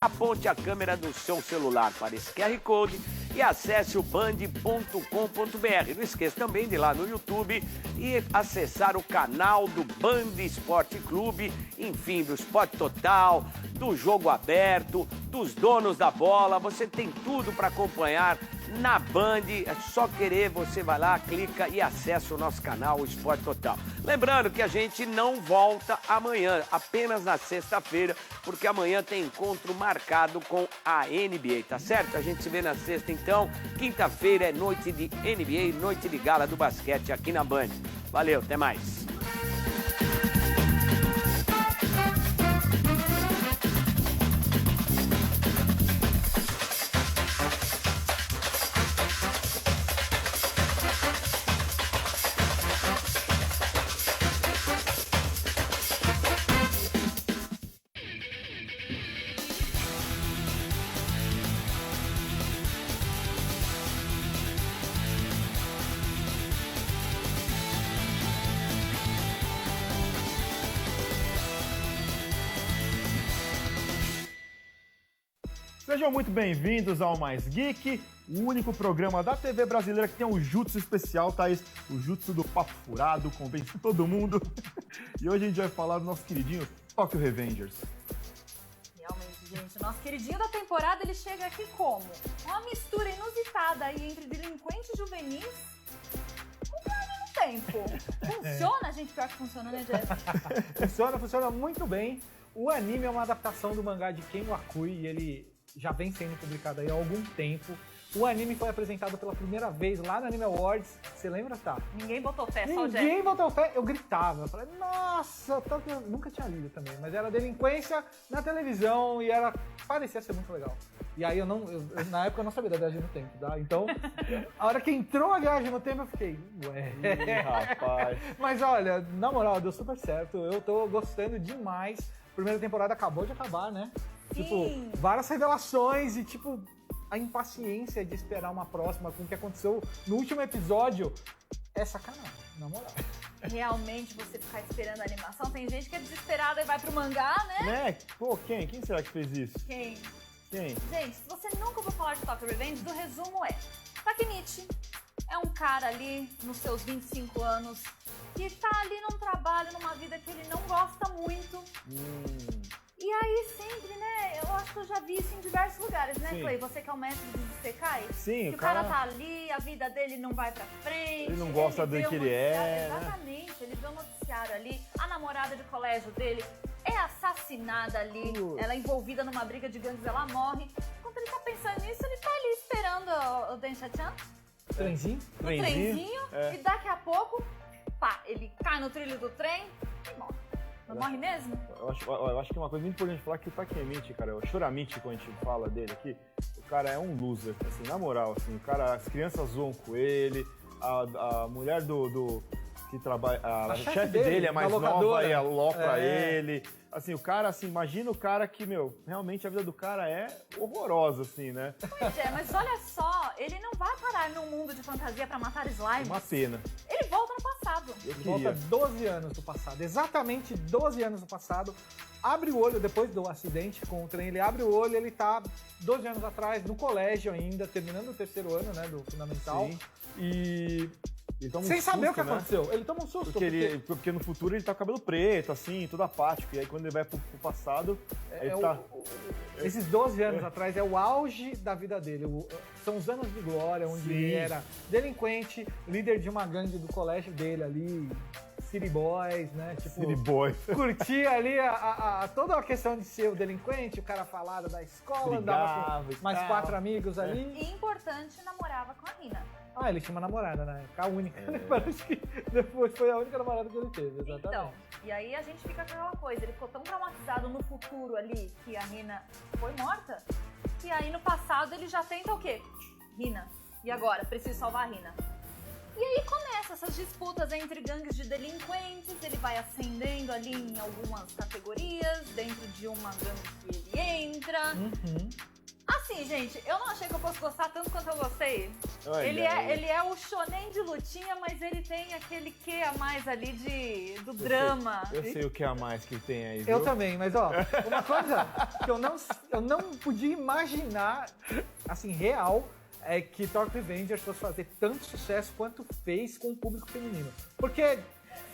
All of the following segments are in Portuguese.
Aponte a câmera do seu celular para esse QR Code e acesse o band.com.br. Não esqueça também de ir lá no YouTube e acessar o canal do Band Esporte Clube, enfim, do Esporte Total, do Jogo Aberto, dos donos da bola. Você tem tudo para acompanhar na Band. É só querer, você vai lá, clica e acessa o nosso canal, o Esporte Total. Lembrando que a gente não volta amanhã, apenas na sexta-feira, porque amanhã tem encontro marcado com a NBA, tá certo? A gente se vê na sexta, então. Quinta-feira é noite de NBA, noite de gala do basquete aqui na Band. Valeu, até mais. Sejam muito bem-vindos ao Mais Geek, o único programa da TV brasileira que tem um jutsu especial, Thaís. O jutsu do papo furado, convence todo mundo. E hoje a gente vai falar do nosso queridinho Tokyo Revengers. Realmente, gente, nosso queridinho da temporada, ele chega aqui como? Uma mistura inusitada aí entre delinquentes juvenis com viagem no tempo. Funciona, gente? Pior que funciona, né, Jeff? Funciona muito bem. O anime é uma adaptação do mangá de Ken Wakui e ele já vem sendo publicado aí há algum tempo. O anime foi apresentado pela primeira vez lá no Anime Awards. Você lembra, tá? Ninguém botou fé, só o Jeff. Ninguém botou fé. Eu gritava. Eu falei, nossa, eu nunca tinha lido também. Mas era delinquência na televisão e parecia ser muito legal. E aí na época eu não sabia da viagem no tempo, tá? Então, a hora que entrou a viagem no tempo, eu fiquei, ué. Rapaz. Mas olha, na moral, deu super certo. Eu tô gostando demais. A primeira temporada acabou de acabar, né? Sim. Tipo, várias revelações e, tipo, a impaciência de esperar uma próxima com o que aconteceu no último episódio é sacanagem, na moral. Realmente, você ficar esperando a animação, tem gente que é desesperada e vai pro mangá, né? Né? Pô, quem? Quem será que fez isso? Quem? Quem? Gente, se você nunca ouviu falar de Tokyo Revengers, do resumo é: Takemichi é um cara ali nos seus 25 anos que tá ali num trabalho, numa vida que ele não gosta muito. E aí sempre, né, eu acho que eu já vi isso em diversos lugares, né, Sim. Clay? Você que é o mestre dos Isekais? Sim, que o cara tá ali, a vida dele não vai pra frente. Ele não gosta do vê que o ele é, noticiário, exatamente, ele vê o noticiário ali, a namorada de colégio dele é assassinada ali, ela é envolvida numa briga de gangues, ela morre. Enquanto ele tá pensando nisso, ele tá ali esperando o Densha-chan, Trenzinho? o trenzinho, é. e daqui a pouco, pá, ele cai no trilho do trem e morre. Não morre mesmo? Eu acho que uma coisa muito importante falar que o Takemichi, cara, o Shuramichi, quando a gente fala dele aqui, o cara é um loser, assim, na moral, assim, o cara, as crianças zoam com ele, a mulher que trabalha, a chefe dele é mais nova e alopra ele, assim, o cara, assim, imagina o cara que, meu, realmente a vida do cara é horrorosa, assim, né? Pois é, mas olha só, ele não vai parar num mundo de fantasia pra matar slimes. Uma pena. Ele volta no passado. Eu Volta queria. 12 anos do passado, exatamente 12 anos do passado. Abre o olho, depois do acidente com o trem, ele abre o olho, ele tá 12 anos atrás, no colégio ainda, terminando o terceiro ano, né, do fundamental. Sim. E Ele toma um sem saber o susto, que né? aconteceu. Ele toma um susto. Porque no futuro ele tá com cabelo preto, assim, tudo apático. E aí quando ele vai pro passado, ele tá... Esses 12 anos atrás é o auge da vida dele. São os anos de glória, onde Sim. ele era delinquente, líder de uma gangue do colégio dele ali, City Boys, né? Tipo, City Boy. curtia ali toda a questão de ser o delinquente, o cara falado da escola, andava Brigava e com mais tal. 4 amigos ali. E importante, namorava com a Rina. Ah, ele tinha uma namorada na época, a única. Parece que depois foi a única namorada que ele teve, exatamente. Então, e aí a gente fica com aquela coisa, ele ficou tão traumatizado no futuro ali, que a Rina foi morta, e aí no passado ele já tenta o quê? Rina. E agora? Preciso salvar a Rina. E aí começa essas disputas entre gangues de delinquentes, ele vai ascendendo ali em algumas categorias, dentro de uma gangue que ele entra. A Assim, gente, eu não achei que eu fosse gostar tanto quanto eu gostei. Olha Ele aí. é o shonen de lutinha, mas ele tem aquele quê a mais ali do drama. Eu sei o que a mais que tem aí, viu? Eu também, mas ó, uma coisa que eu não podia imaginar, assim, real, é que Tokyo Revengers fosse fazer tanto sucesso quanto fez com o público feminino. Porque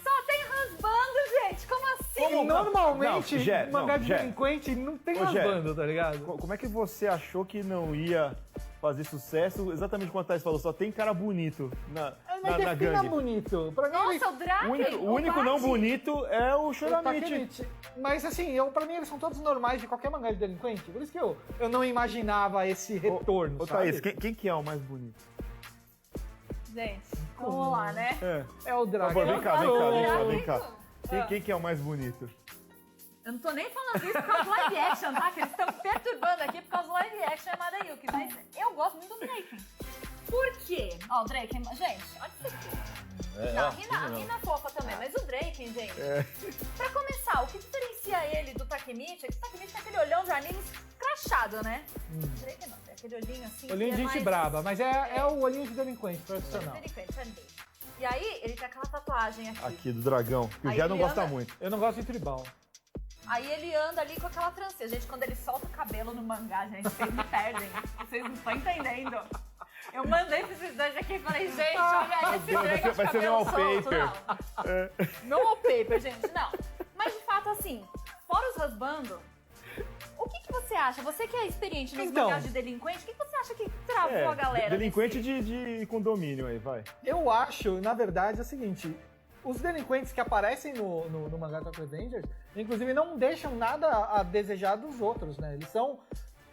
Só tem rasbando, gente, como assim? normalmente, Não, Gé, mangá não, de Gé. delinquente não tem Ô, Gé, rasbando, tá ligado? Como é que você achou que não ia fazer sucesso? Exatamente como a Thaís falou, só tem cara bonito na Mas defina gangue. bonito. Pra mim, Nossa, o Draken, O único não Bate. bonito é o o Choramite. Takemichi. Mas assim, pra mim eles são todos normais de qualquer mangá de delinquente. Por isso que eu não imaginava esse retorno, Ô, sabe? Thaís, quem que é o mais bonito? Gente, vamos lá, né? É o Por Dragon. favor, vem cá, vem cá, vem cá, Dragon. vem cá. Quem que é o mais bonito? Eu não tô nem falando isso por causa do live action, tá? Que eles estão perturbando aqui por causa do live action Yamada Yuki. Mas eu gosto muito do Draken. Por quê? Ó, o Draken, gente, olha isso aqui. Não, a Rina é fofa também, mas o Draken, gente. Pra começar, o que diferencia ele do Takemichi é que o Takemichi tem aquele olhão de anime escrachado, né? O Draken não, tem aquele olhinho assim. Olhinho que de é gente mais- braba, mas é o olhinho de delinquente tradicional. Delinquente, é dele. E aí, ele tem aquela tatuagem aqui. Aqui, do dragão, que o Aí Gé não ele gosta anda- muito. Eu não gosto de tribal. Aí ele anda ali com aquela trancinha. Gente, quando ele solta o cabelo no mangá, gente, vocês me perdem. Vocês não estão entendendo. Eu mandei pra esses dois aqui e falei, gente, olha esse Deus, Dragon de vai ser cabelo meu solto. wallpaper. Não, não wallpaper, gente, não. Mas de fato, assim, fora os rasbando, o que você acha? Você que é experiente nos Então. mangás de delinquente, o que você acha que travou a galera? Delinquente nesse- de condomínio aí, vai. Eu acho, na verdade, é o seguinte: os delinquentes que aparecem no mangá Tokyo Revengers, inclusive, não deixam nada a desejar dos outros, né? Eles são.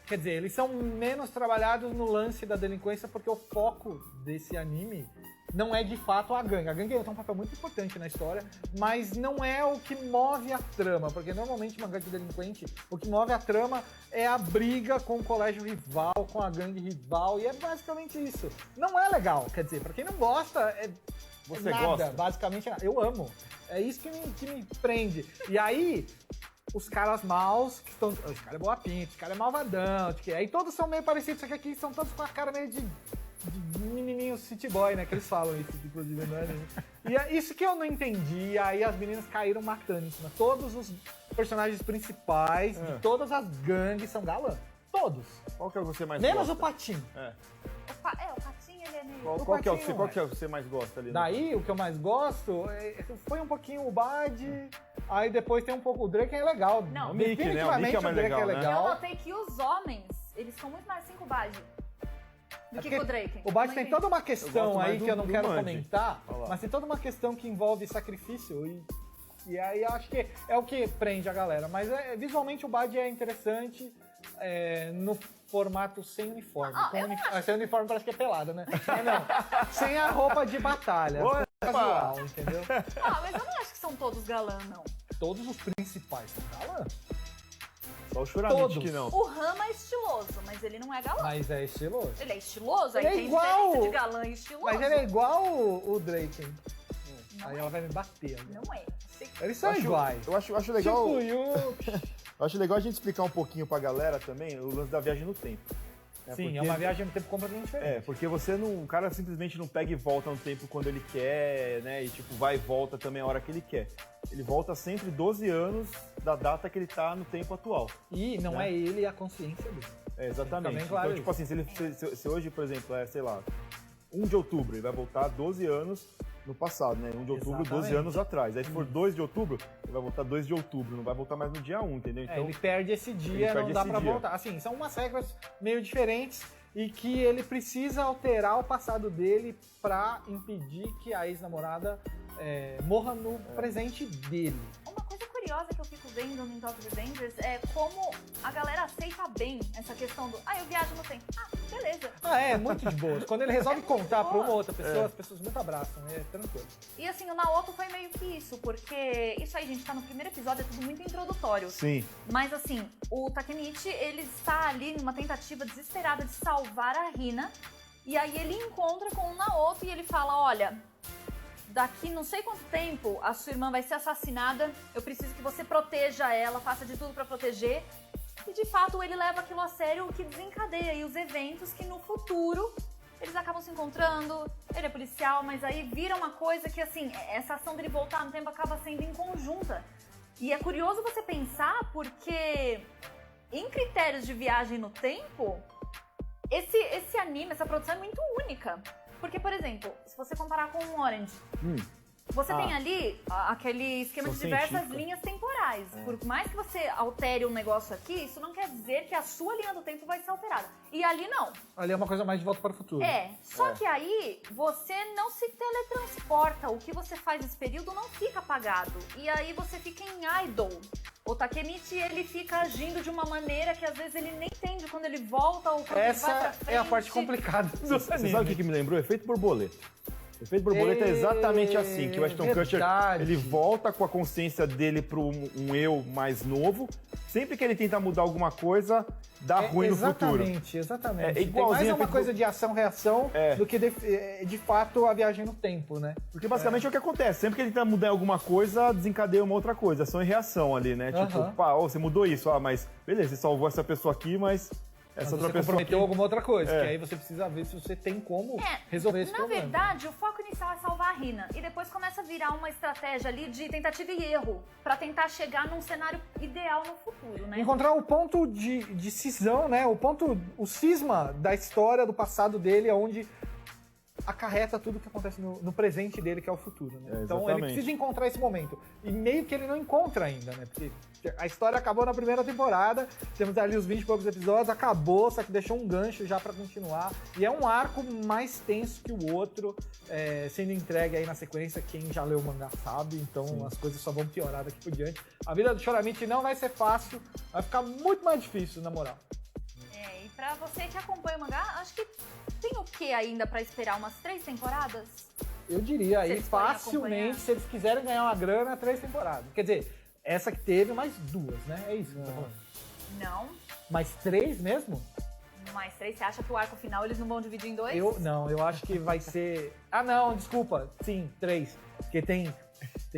Quer dizer, eles são menos trabalhados no lance da delinquência porque o foco desse anime não é de fato a gangue. A gangue tem um papel muito importante na história, mas não é o que move a trama, porque normalmente mangá de delinquente, o que move a trama é a briga com o colégio rival, com a gangue rival, e é basicamente isso. Não é legal, quer dizer, pra quem não gosta, Você nada, gosta? basicamente nada. Eu amo. É isso que me prende. E aí, os caras maus, que estão. Esse cara é boa pinta, esse cara é malvadão. Aí todos são meio parecidos, só que aqui são todos com a cara meio de menininho city boy, né? Que eles falam isso, inclusive, no anime. E é isso que eu não entendi. E aí as meninas caíram matando em cima. Todos os personagens principais de todas as gangues são galã. Todos. Qual que é o que você mais Menos gosta? o Patinho. O Patinho, ele é meio... Qual que é Patinho, qual que é o que você mais gosta ali? Daí, o que eu mais gosto foi um pouquinho o Bad, aí depois tem um pouco o Drake, é legal. Não. O Nick, né? O Nick é mais Drake legal, é né? Eu legal. notei que os homens, eles são muito mais assim com o Bade do que com o Drake. O Bad Não tem entendi. toda uma Eu questão gosto mais aí do- que eu não do quero Mandy. comentar, Olha lá. mas tem toda uma questão que envolve sacrifício e aí eu acho que é o que prende a galera. Mas visualmente o Bad é interessante no formato sem uniforme. Sem uniforme parece que é pelada, né? Mas não, sem a roupa de batalha. Opa! Casual, entendeu? Mas eu não acho que são todos galã, não. Todos os principais são galã, Só o Choramite Todos. que não. O Rama é estiloso, mas ele não é galã. mas é estiloso. Ele é estiloso, aí Ele é tem igual- diferença de galã e estiloso. Mas ele é igual o Drake. Não Aí é. ela vai me bater. Não é. Eles são iguais. Eu acho legal. Tipo, Yuki. Eu acho legal a gente explicar um pouquinho pra galera também o lance da viagem no tempo. Sim, porque- é uma viagem no tempo completamente diferente. Porque o cara simplesmente não pega e volta no tempo quando ele quer, né? E tipo, vai e volta também a hora que ele quer. Ele volta sempre 12 anos da data que ele tá no tempo atual. E não Né? é ele a consciência dele. Exatamente. Fica bem claro Então, tipo assim, se hoje, por exemplo, sei lá, 1 de outubro, ele vai voltar 12 anos no passado, né? 1 de outubro, 12 Exatamente. anos atrás. Aí se for 2 de outubro, ele vai voltar 2 de outubro, não vai voltar mais no dia 1, entendeu? Então, Ele perde esse dia, perde não dá esse pra dia. voltar. Assim, são umas regras meio diferentes e que ele precisa alterar o passado dele pra impedir que a ex-namorada morra no presente dele. Uma coisa curiosa que eu fico vendo no Tokyo Revengers é como a galera aceita bem essa questão do eu viajo no tempo. Beleza. É muito de boa. Quando ele resolve contar pra uma boa. outra pessoa, as pessoas muito abraçam, é tranquilo. E assim, o Naoto foi meio que isso, porque isso aí, gente, tá no primeiro episódio, é tudo muito introdutório. sim. Mas assim, o Takemichi, ele está ali numa tentativa desesperada de salvar a Hina. E aí ele encontra com o Naoto e ele fala, olha, daqui não sei quanto tempo a sua irmã vai ser assassinada, eu preciso que você proteja ela, faça de tudo pra proteger. E de fato ele leva aquilo a sério, o que desencadeia aí os eventos que no futuro eles acabam se encontrando. Ele é policial, mas aí vira uma coisa que assim, essa ação dele voltar no tempo acaba sendo em conjunta. E é curioso você pensar porque em critérios de viagem no tempo, esse anime, essa produção é muito única. Porque, por exemplo, se você comparar com o Orange, você tem ali aquele esquema de diversas linhas temporais. Por mais que você altere um negócio aqui, isso não quer dizer que a sua linha do tempo vai ser alterada. E ali não. Ali é uma coisa mais de volta para o futuro. Só que aí você não se teletransporta. O que você faz nesse período não fica apagado. E aí você fica em idle. O Takemichi, ele fica agindo de uma maneira que às vezes ele nem entende quando ele volta ou quando ele vai pra frente. Essa é a parte complicada do anime. Você sabe o que me lembrou? Efeito borboleta. O efeito borboleta é exatamente assim, que o Ashton Kutcher, ele volta com a consciência dele para um eu mais novo. Sempre que ele tenta mudar alguma coisa, dá ruim no futuro. Exatamente. É igualzinho. Tem mais uma coisa de ação-reação do que de fato a viagem no tempo, né? Porque basicamente é o que acontece. Sempre que ele tenta mudar alguma coisa, desencadeia uma outra coisa. Ação e reação ali, né? Tipo, pá, você mudou isso. Mas beleza, você salvou essa pessoa aqui, mas essa outra pessoa comprometeu alguma outra coisa, que aí você precisa ver se você tem como resolver esse problema. Na verdade, o foco inicial é salvar a Rina. E depois começa a virar uma estratégia ali de tentativa e erro. Pra tentar chegar num cenário ideal no futuro, né? Encontrar o ponto de cisão, né? O cisma da história, do passado dele, onde acarreta tudo que acontece no presente dele, que é o futuro, né? Então ele precisa encontrar esse momento. E meio que ele não encontra ainda, né? Porque a história acabou na primeira temporada, temos ali os 20 e poucos episódios, acabou, só que deixou um gancho já pra continuar. E é um arco mais tenso que o outro, sendo entregue aí na sequência. Quem já leu o mangá sabe, então as coisas só vão piorar daqui por diante. A vida do Choramichi não vai ser fácil, vai ficar muito mais difícil, na moral. E pra você que acompanha o mangá, acho que tem o que ainda pra esperar? Umas 3 temporadas? Eu diria aí, eles forem facilmente, se eles quiserem ganhar uma grana, 3 temporadas. Quer dizer, essa que teve, mais 2, né? É isso que você tá falando. Não. Mais 3 mesmo? Mais 3? Você acha que o arco final eles não vão dividir em 2? Eu acho que vai ser... Ah, não, desculpa. Sim, 3. Porque tem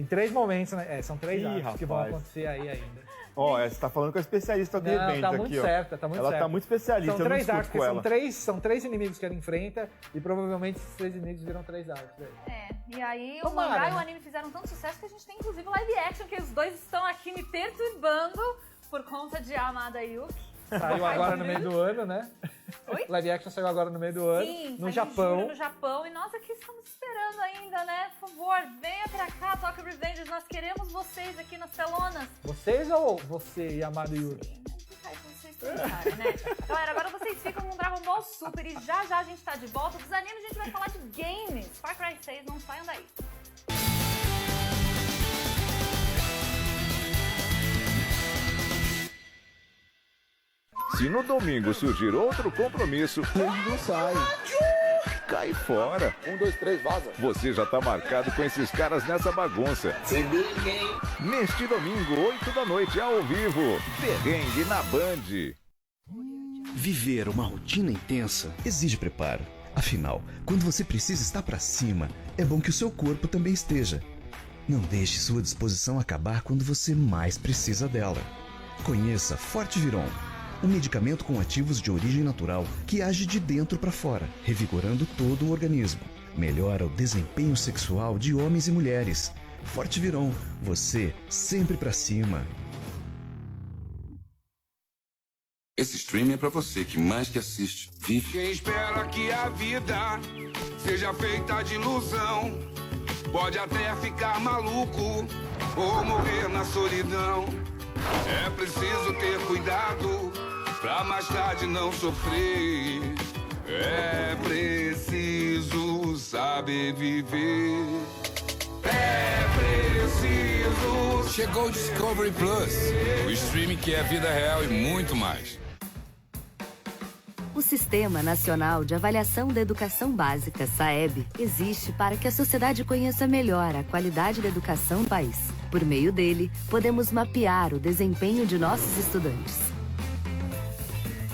3 momentos, né? São 3 arcos que vão acontecer aí ainda. Você tá falando com a especialista de repente tá muito aqui, certa, tá muito ela certa. Tá muito especialista, são 3 arcos, com ela. São 3 inimigos que ela enfrenta e provavelmente esses 3 inimigos viram 3 arcos. E aí Tomara, o mangá e o né? anime fizeram tanto sucesso que a gente tem inclusive live action, que os dois estão aqui me perturbando por conta de Amada Yuki. Saiu agora no meio do ano, né? Oi? Live action saiu agora no meio do ano. Sim, no Japão. No Japão. E nós aqui estamos esperando ainda, né? Por favor, venha pra cá, Tokyo Revengers. Nós queremos vocês aqui nas telonas. Vocês ou você e Amado Yuki? Aí vocês pensarem, né? Galera, agora vocês ficam com Dragon Ball Super e já a gente tá de volta. Dos animes a gente vai falar de games. Far Cry 6, não saiam daí. Se no domingo surgir outro compromisso, ele não sai. Cai fora. 1, 2, 3, vaza. Você já tá marcado com esses caras nessa bagunça. Neste domingo, 8 da noite, ao vivo. Perrengue na Band. Viver uma rotina intensa exige preparo. Afinal, quando você precisa estar pra cima, é bom que o seu corpo também esteja. Não deixe sua disposição acabar quando você mais precisa dela. Conheça Forte Viron, um medicamento com ativos de origem natural que age de dentro para fora, revigorando todo o organismo. Melhora o desempenho sexual de homens e mulheres. Forte Viron, você sempre pra cima. Esse stream é pra você que mais que assiste, vive. Quem espera que a vida seja feita de ilusão, pode até ficar maluco ou morrer na solidão. É preciso ter cuidado pra mais tarde não sofrer. É preciso saber viver. É preciso. Chegou o Discovery Plus, o streaming que é a vida real e muito mais. O Sistema Nacional de Avaliação da Educação Básica, SAEB, existe para que a sociedade conheça melhor a qualidade da educação no país. Por meio dele, podemos mapear o desempenho de nossos estudantes.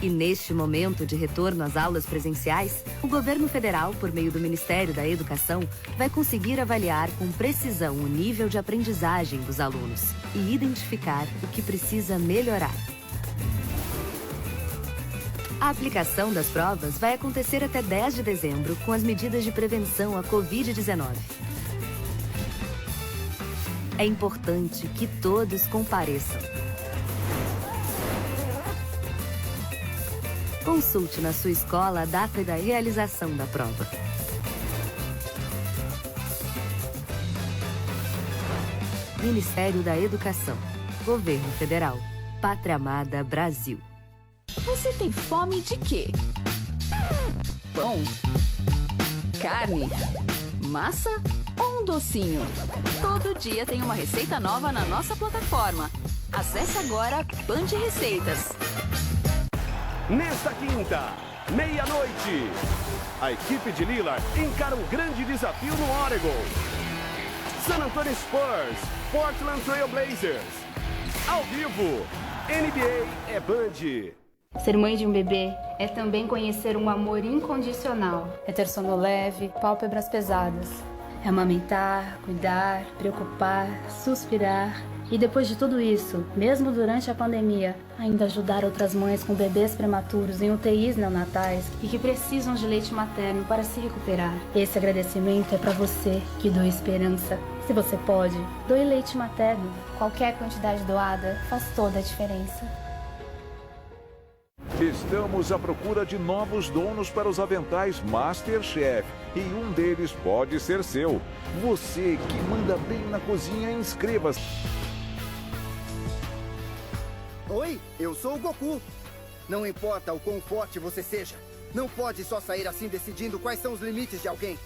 E neste momento de retorno às aulas presenciais, o governo federal, por meio do Ministério da Educação, vai conseguir avaliar com precisão o nível de aprendizagem dos alunos e identificar o que precisa melhorar. A aplicação das provas vai acontecer até 10 de dezembro com as medidas de prevenção à Covid-19. É importante que todos compareçam. Consulte na sua escola a data da realização da prova. Ministério da Educação, Governo Federal, Pátria Amada Brasil. Você tem fome de quê? Pão? Carne? Massa? Ou um docinho? Todo dia tem uma receita nova na nossa plataforma. Acesse agora Band Receitas. Nesta quinta, meia-noite, a equipe de Lillard encara um grande desafio no Oregon. San Antonio Spurs, Portland Trail Blazers. Ao vivo, NBA é Band. Ser mãe de um bebê é também conhecer um amor incondicional. É ter sono leve, pálpebras pesadas. É amamentar, cuidar, preocupar, suspirar. E depois de tudo isso, mesmo durante a pandemia, ainda ajudar outras mães com bebês prematuros em UTIs neonatais e que precisam de leite materno para se recuperar. Esse agradecimento é para você que doa esperança. Se você pode, doe leite materno. Qualquer quantidade doada faz toda a diferença. Estamos à procura de novos donos para os aventais MasterChef e um deles pode ser seu. Você que manda bem na cozinha, inscreva-se. Oi, eu sou o Goku. Não importa o quão forte você seja, não pode só sair assim decidindo quais são os limites de alguém.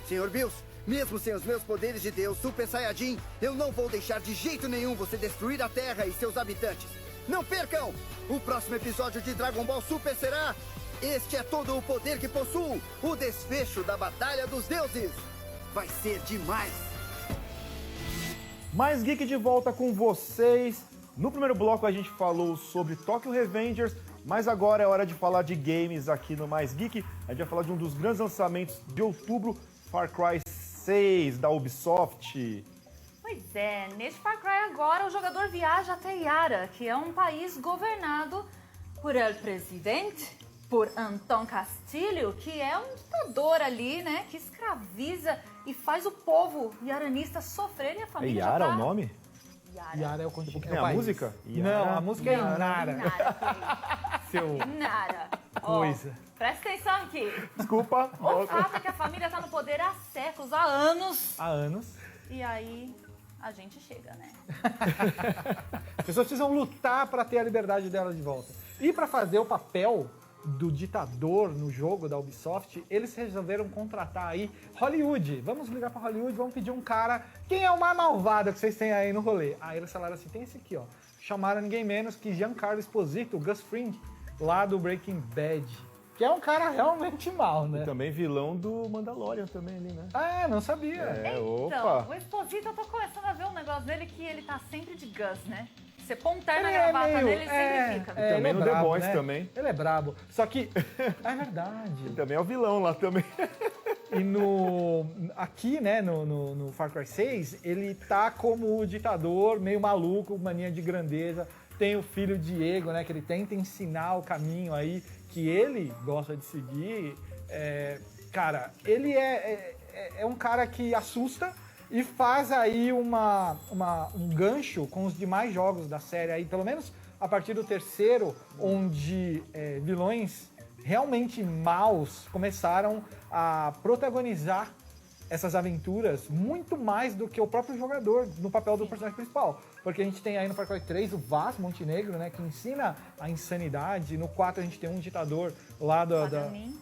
Sr. Bills, mesmo sem os meus poderes de Deus Super Saiyajin, eu não vou deixar de jeito nenhum você destruir a Terra e seus habitantes. Não percam! O próximo episódio de Dragon Ball Super será... Este é todo o poder que possuo, o desfecho da Batalha dos Deuses. Vai ser demais! Mais Geek de volta com vocês. No primeiro bloco a gente falou sobre Tokyo Revengers, mas agora é hora de falar de games aqui no Mais Geek. A gente vai falar de um dos grandes lançamentos de outubro, Far Cry 6 da Ubisoft. Pois é, neste Far Cry agora o jogador viaja até Yara, que é um país governado por El Presidente, por Anton Castillo, que é um ditador ali, né, que escraviza e faz o povo yaranista sofrer e a família Yara já tá... é o nome? Yara é o conteúdo. É a música? Não, a música é Inara. Seu Inara. coisa. Presta atenção aqui. Desculpa. O fato é que a família tá no poder há séculos, há anos. Há anos. E aí a gente chega, né? As pessoas precisam lutar para ter a liberdade delas de volta. E para fazer o papel do ditador no jogo da Ubisoft, eles resolveram contratar aí Hollywood. Vamos ligar para Hollywood, vamos pedir um cara. Quem é o mais malvado que vocês têm aí no rolê? Aí eles falaram assim, tem esse aqui, ó. Chamaram ninguém menos que Giancarlo Esposito, o Gus Fring, lá do Breaking Bad. Que é um cara realmente mal, né? E também vilão do Mandalorian também ali, né? Ah, não sabia. Então, opa. o Esposito, eu tô começando a ver um negócio dele que ele tá sempre de Gus, né? Você põe um terno na gravata dele, ele sempre fica. E também no The Boys, né? também. Ele é brabo. Só que, é verdade. Ele também é o vilão lá também. E aqui, né, no Far Cry 6, ele tá como o ditador, meio maluco, mania de grandeza. Tem o filho Diego, né, que ele tenta ensinar o caminho aí, que ele gosta de seguir. Cara, ele é um cara que assusta e faz aí um gancho com os demais jogos da série aí, pelo menos a partir do terceiro, onde vilões realmente maus começaram a protagonizar essas aventuras muito mais do que o próprio jogador no papel do personagem principal. Porque a gente tem aí no Far Cry 3 o Vaz Montenegro, né, que ensina a insanidade. No 4 a gente tem um ditador lá Pagamin.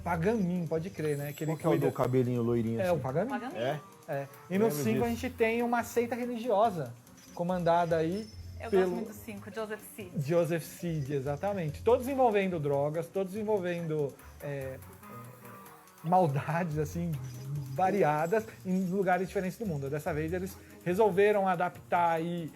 Pagamin, pode crer, né? Que ele Qual que é o do cabelinho loirinho assim? É, o Pagamin. E no 5 a gente tem uma seita religiosa comandada aí Eu pelo... gosto muito do 5, Joseph Seed. Joseph Seed, exatamente. Todos envolvendo drogas, todos envolvendo maldades, assim, variadas em lugares diferentes do mundo. Dessa vez eles resolveram adaptar e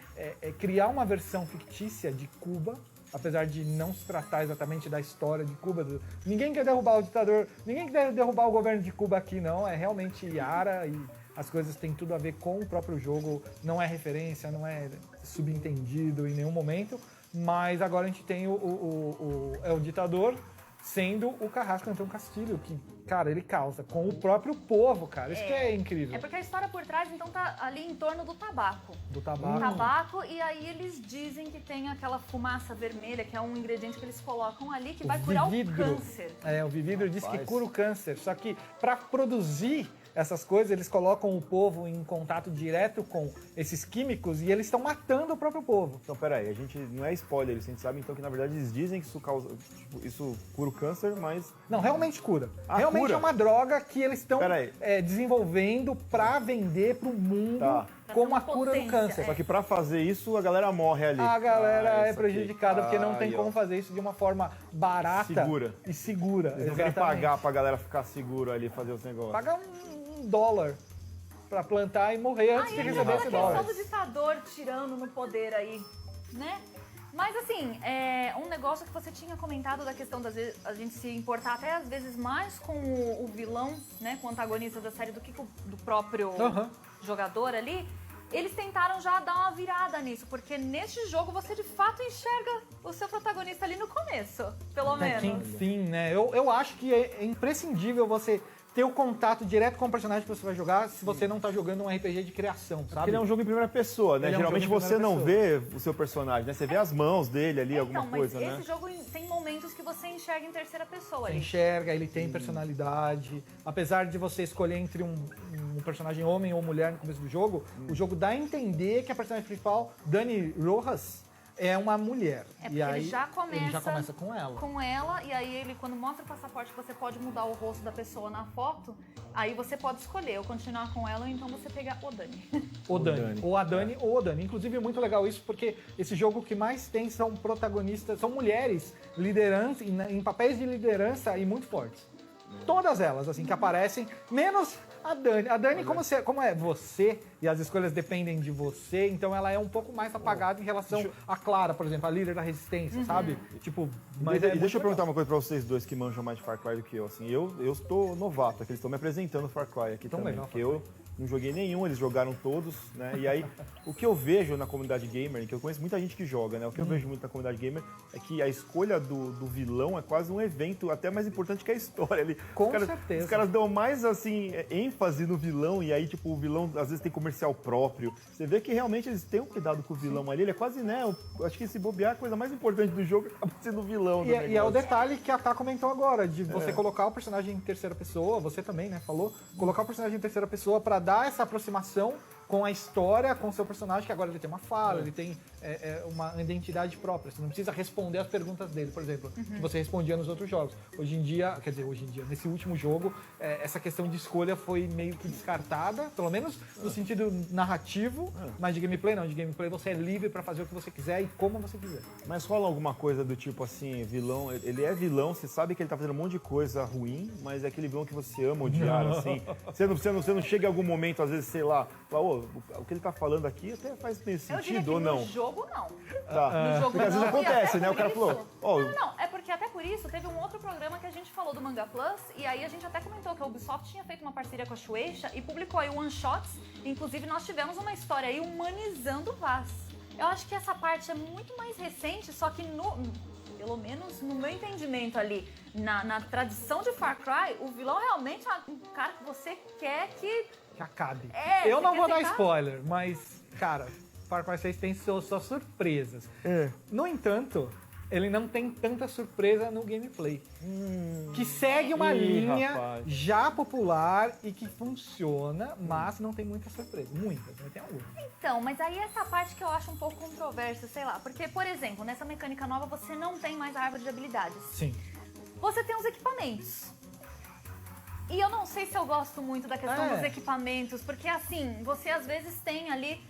criar uma versão fictícia de Cuba, apesar de não se tratar exatamente da história de Cuba. Ninguém quer derrubar o ditador, ninguém quer derrubar o governo de Cuba aqui, não. É realmente Yara e as coisas têm tudo a ver com o próprio jogo. Não é referência, não é subentendido em nenhum momento. mas agora a gente tem o ditador sendo o Carrasco Antônio Castilho, que, cara, ele causa com o próprio povo, cara. Isso que é incrível. É porque a história por trás, então, tá ali em torno do tabaco. Do tabaco. Tabaco, e aí eles dizem que tem aquela fumaça vermelha, que é um ingrediente que eles colocam ali, que vai curar o câncer. O Vividro diz que cura o câncer, só que para produzir essas coisas, eles colocam o povo em contato direto com esses químicos e eles estão matando o próprio povo. Então, peraí, a gente não é spoiler, a gente sabe então que na verdade eles dizem que isso causa, isso cura o câncer, mas... Não, realmente cura. Realmente cura. É uma droga que eles estão desenvolvendo para vender pro mundo como a cura do câncer. Só que para fazer isso, a galera morre ali. A galera é prejudicada porque não tem como fazer isso de uma forma barata e segura. Eles não querem pagar pra galera ficar seguro ali, fazer os negócios. Paga $1 pra plantar e morrer antes de receber esse dólar. A questão do ditador tirando no poder aí, né? Mas assim, um negócio que você tinha comentado da questão da a gente se importar até às vezes mais com o vilão, né, com o antagonista da série do que do próprio jogador ali. Eles tentaram já dar uma virada nisso, porque neste jogo você de fato enxerga o seu protagonista ali no começo, pelo menos. Enfim, né? Eu acho que é imprescindível você ter o contato direto com o personagem que você vai jogar se você não tá jogando um RPG de criação, sabe? Porque ele é um jogo em primeira pessoa, né? Geralmente você não vê o seu personagem, né? Você vê as mãos dele ali, alguma coisa, né? Esse jogo tem momentos que você enxerga em terceira pessoa. Você enxerga, ele tem personalidade. Apesar de você escolher entre um personagem homem ou mulher no começo do jogo, o jogo dá a entender que a personagem principal, Dani Rojas, é uma mulher. Porque e aí ele já começa com ela. Com ela, e aí ele, quando mostra o passaporte, você pode mudar o rosto da pessoa na foto, aí você pode escolher ou continuar com ela ou então você pegar o Dani. O Dani. Ou a Dani ou o Dani. Inclusive é muito legal isso porque esse jogo que mais tem são protagonistas, são mulheres liderança, em papéis de liderança e muito fortes. Todas elas, assim, que aparecem, menos a Dani. A Dani, como é você, e as escolhas dependem de você, então ela é um pouco mais apagada em relação a Clara, por exemplo, a líder da resistência, sabe? Tipo, mas deixa eu perguntar uma coisa pra vocês dois que manjam mais de Far Cry do que eu. Assim, eu estou novato, que eles estão me apresentando Far Cry aqui também, porque eu não joguei nenhum, eles jogaram todos, né? E aí, o que eu vejo na comunidade gamer, que eu conheço muita gente que joga, né? O que eu vejo muito na comunidade gamer é que a escolha do vilão é quase um evento até mais importante que a história ali. Com certeza. Os caras dão mais, assim, ênfase no vilão e aí, tipo, o vilão às vezes tem comercial próprio. Você vê que realmente eles têm um cuidado com o vilão ali. Ele é quase, né? Eu acho que se bobear, a coisa mais importante do jogo acaba sendo o vilão. E é o detalhe que a Tá comentou agora, de você colocar o personagem em terceira pessoa, você também, né, falou, colocar o personagem em terceira pessoa pra dar essa aproximação com a história, com o seu personagem, que agora ele tem uma fala, ele tem uma identidade própria. Você não precisa responder as perguntas dele, por exemplo, que você respondia nos outros jogos. Hoje em dia, nesse último jogo, essa questão de escolha foi meio que descartada, pelo menos no sentido narrativo, mas de gameplay não. De gameplay você é livre pra fazer o que você quiser e como você quiser. Mas rola alguma coisa do tipo assim, vilão, ele é vilão, você sabe que ele tá fazendo um monte de coisa ruim, mas é aquele vilão que você ama odiar, assim. Você não chega em algum momento, às vezes, sei lá, fala, o que ele tá falando aqui até faz meio sentido, ou não? No jogo, não. Tá. No jogo, porque às vezes acontece, né? O cara falou... Não, é porque até por isso teve um outro programa que a gente falou do Manga Plus, e aí a gente até comentou que a Ubisoft tinha feito uma parceria com a Shueisha e publicou aí One Shots. Inclusive, nós tivemos uma história aí humanizando o Vaz. Eu acho que essa parte é muito mais recente, só que pelo menos no meu entendimento ali, na tradição de Far Cry, o vilão realmente é um cara que você quer que acabe. Eu não vou dar spoiler, mas, cara, Far Cry 6 tem suas surpresas. No entanto, ele não tem tanta surpresa no gameplay. Que segue uma linha já popular e que funciona, mas não tem muita surpresa. Muitas, mas tem algumas. Então, mas aí essa parte que eu acho um pouco controversa, sei lá. Porque, por exemplo, nessa mecânica nova você não tem mais a árvore de habilidades. Sim. Você tem os equipamentos. E eu não sei se eu gosto muito da questão dos equipamentos, porque assim, você às vezes tem ali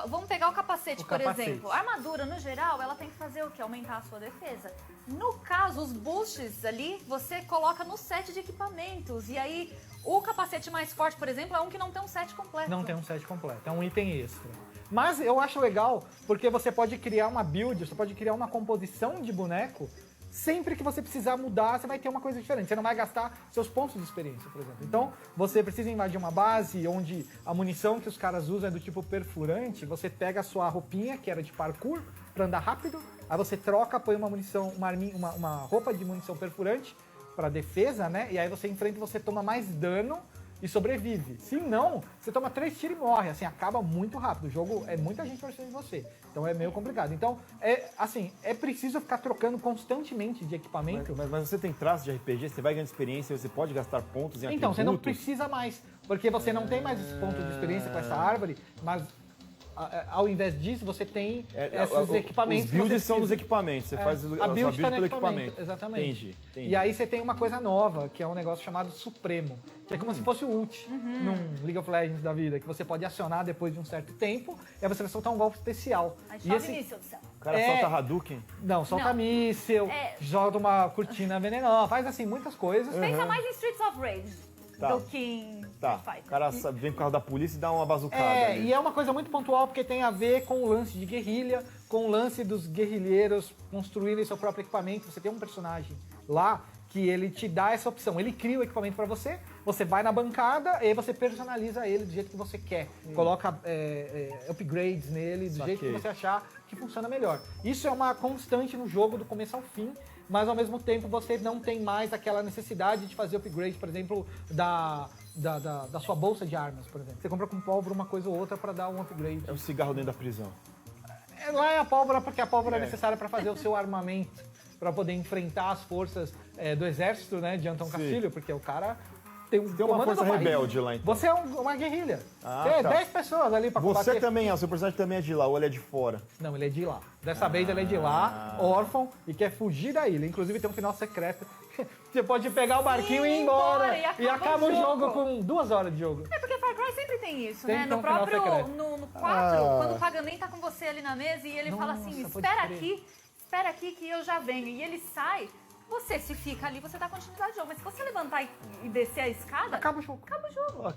vamos pegar o capacete, por exemplo. A armadura, no geral, ela tem que fazer o quê? Aumentar a sua defesa. No caso, os boosts ali, você coloca no set de equipamentos. E aí, o capacete mais forte, por exemplo, é um que não tem um set completo. Não tem um set completo, é um item extra. Mas eu acho legal, porque você pode criar uma build, você pode criar uma composição de boneco. Sempre que você precisar mudar, você vai ter uma coisa diferente. Você não vai gastar seus pontos de experiência, por exemplo. Então, você precisa invadir uma base onde a munição que os caras usam é do tipo perfurante. Você pega a sua roupinha, que era de parkour, pra andar rápido, aí você troca, põe uma munição, uma roupa de munição perfurante pra defesa, né? E aí você enfrenta e você toma mais dano e sobrevive. Se não, você toma 3 tiros e morre, assim, acaba muito rápido. O jogo é muita gente pra cima de você, então é meio complicado. Então, é preciso ficar trocando constantemente de equipamento. Mas você tem traço de RPG, você vai ganhando experiência, você pode gastar pontos em atributos. Então, você não precisa mais, porque você não tem mais esse ponto de experiência com essa árvore, mas ao invés disso, você tem esses equipamentos. Os builds são dos equipamentos, você faz a build pelo equipamento. Exatamente. Entendi. E aí você tem uma coisa nova, que é um negócio chamado Supremo, que é como se fosse o ult num League of Legends da vida, que você pode acionar depois de um certo tempo, e aí você vai soltar um golpe especial. Aí E chove míssil do céu. O cara solta Hadouken? Não, solta míssil, joga uma cortina venenosa, faz assim muitas coisas. Pensa mais em Streets of Rage do que em Street Fighter. O cara vem com o carro da polícia e dá uma bazucada. Ali. E é uma coisa muito pontual, porque tem a ver com o lance de guerrilha, com o lance dos guerrilheiros construírem seu próprio equipamento. Você tem um personagem lá que ele te dá essa opção. Ele cria o equipamento pra você, você vai na bancada e aí você personaliza ele do jeito que você quer. Coloca upgrades nele, do jeito que você achar que funciona melhor. Isso é uma constante no jogo do começo ao fim, mas ao mesmo tempo você não tem mais aquela necessidade de fazer upgrade, por exemplo, da sua bolsa de armas, por exemplo. Você compra com pólvora uma coisa ou outra pra dar um upgrade. É o cigarro dentro da prisão. Lá é a pólvora, porque a pólvora é necessária para fazer o seu armamento, para poder enfrentar as forças do exército, né, de Antão Castilho, porque o cara tem uma força rebelde lá, então. Você é uma guerrilha. Você é 10 pessoas ali para combater. Você também o seu personagem também é de lá, ou ele é de fora? Não, ele é de lá. Dessa vez ele é de lá, órfão, e quer fugir da ilha. Inclusive tem um final secreto. Você pode pegar o barquinho e ir embora. E acaba o jogo com 2 horas de jogo. É porque Far Cry sempre tem isso, Sempre né? tem No um final próprio, secreto. no 4, quando o Paganém tá com você ali na mesa e ele fala assim, espera aqui que eu já venho. E ele sai, você se fica ali, você dá continuidade ao jogo. Mas se você levantar e descer a escada, acaba o jogo.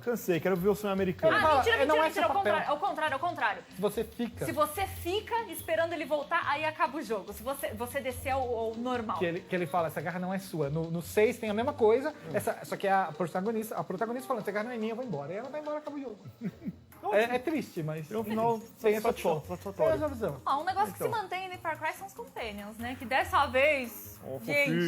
Cansei, quero ver o sonho americano. Mentira, ao contrário. Se você fica. Se você fica esperando ele voltar, aí acaba o jogo. Se você descer ao normal. Que ele fala, essa garra não é sua. No 6 tem a mesma coisa, só que a protagonista falando, essa garra não é minha, eu vou embora. E ela vai embora, acaba o jogo. É triste, mas no final tem essa satisfatório. visão. Um negócio que se mantém em Far Cry são os Companions, né? Que dessa vez, gente...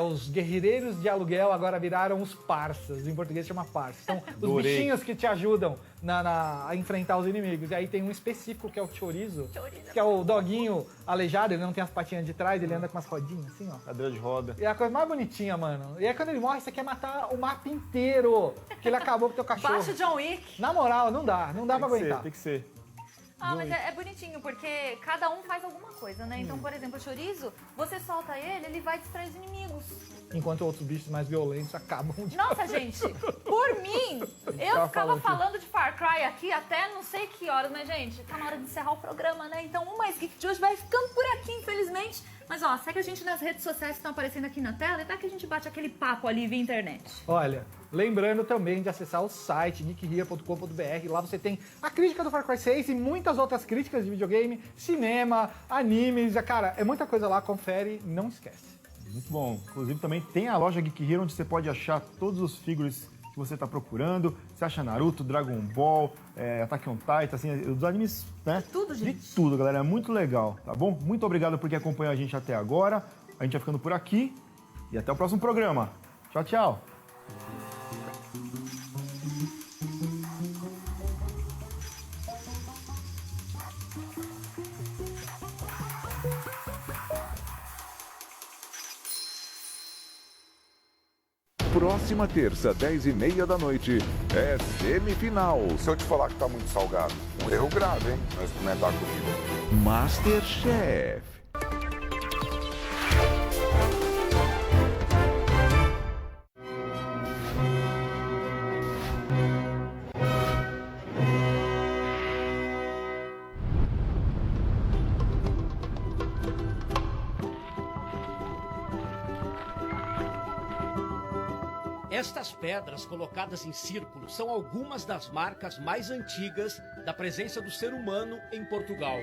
Os guerreiros de aluguel agora viraram os parças. Em português chama parças. São os bichinhos que te ajudam a enfrentar os inimigos. E aí tem um específico que é o Chorizo, que é o doguinho aleijado. Ele não tem as patinhas de trás, ele anda com umas rodinhas assim, ó. Cadeira de roda. E é a coisa mais bonitinha, mano. E aí quando ele morre, você quer matar o mapa inteiro. Porque ele acabou com o teu cachorro. Baixa John Wick. Na moral, não dá pra aguentar. Tem que ser. Mas é bonitinho, porque cada um faz alguma coisa, né? Então, por exemplo, o Chorizo, você solta ele vai distrair os inimigos. Enquanto outros bichos mais violentos acabam de... Nossa, gente, por mim, eu ficava falando de Far Cry aqui até não sei que horas, né, gente? Tá na hora de encerrar o programa, né? Então, o Mais Geek de hoje vai ficando por aqui, infelizmente. Mas, ó, segue a gente nas redes sociais que estão aparecendo aqui na tela e tá que a gente bate aquele papo ali via internet. Olha, lembrando também de acessar o site geekhere.com.br. Lá você tem a crítica do Far Cry 6 e muitas outras críticas de videogame, cinema, animes. Cara, é muita coisa lá, confere, não esquece. Muito bom. Inclusive também tem a loja Geek Hero, onde você pode achar todos os figures que você está procurando. Você acha Naruto, Dragon Ball, Attack on Titan, assim, os animes, né? Tudo, gente. De tudo, galera. É muito legal, tá bom? Muito obrigado por quem acompanhou a gente até agora. A gente vai ficando por aqui e até o próximo programa. Tchau, tchau. Próxima terça, 10h30 da noite, é semifinal. Se eu te falar que tá muito salgado, um erro grave, hein? Não experimentar comigo. Masterchef. Estas pedras colocadas em círculo são algumas das marcas mais antigas da presença do ser humano em Portugal.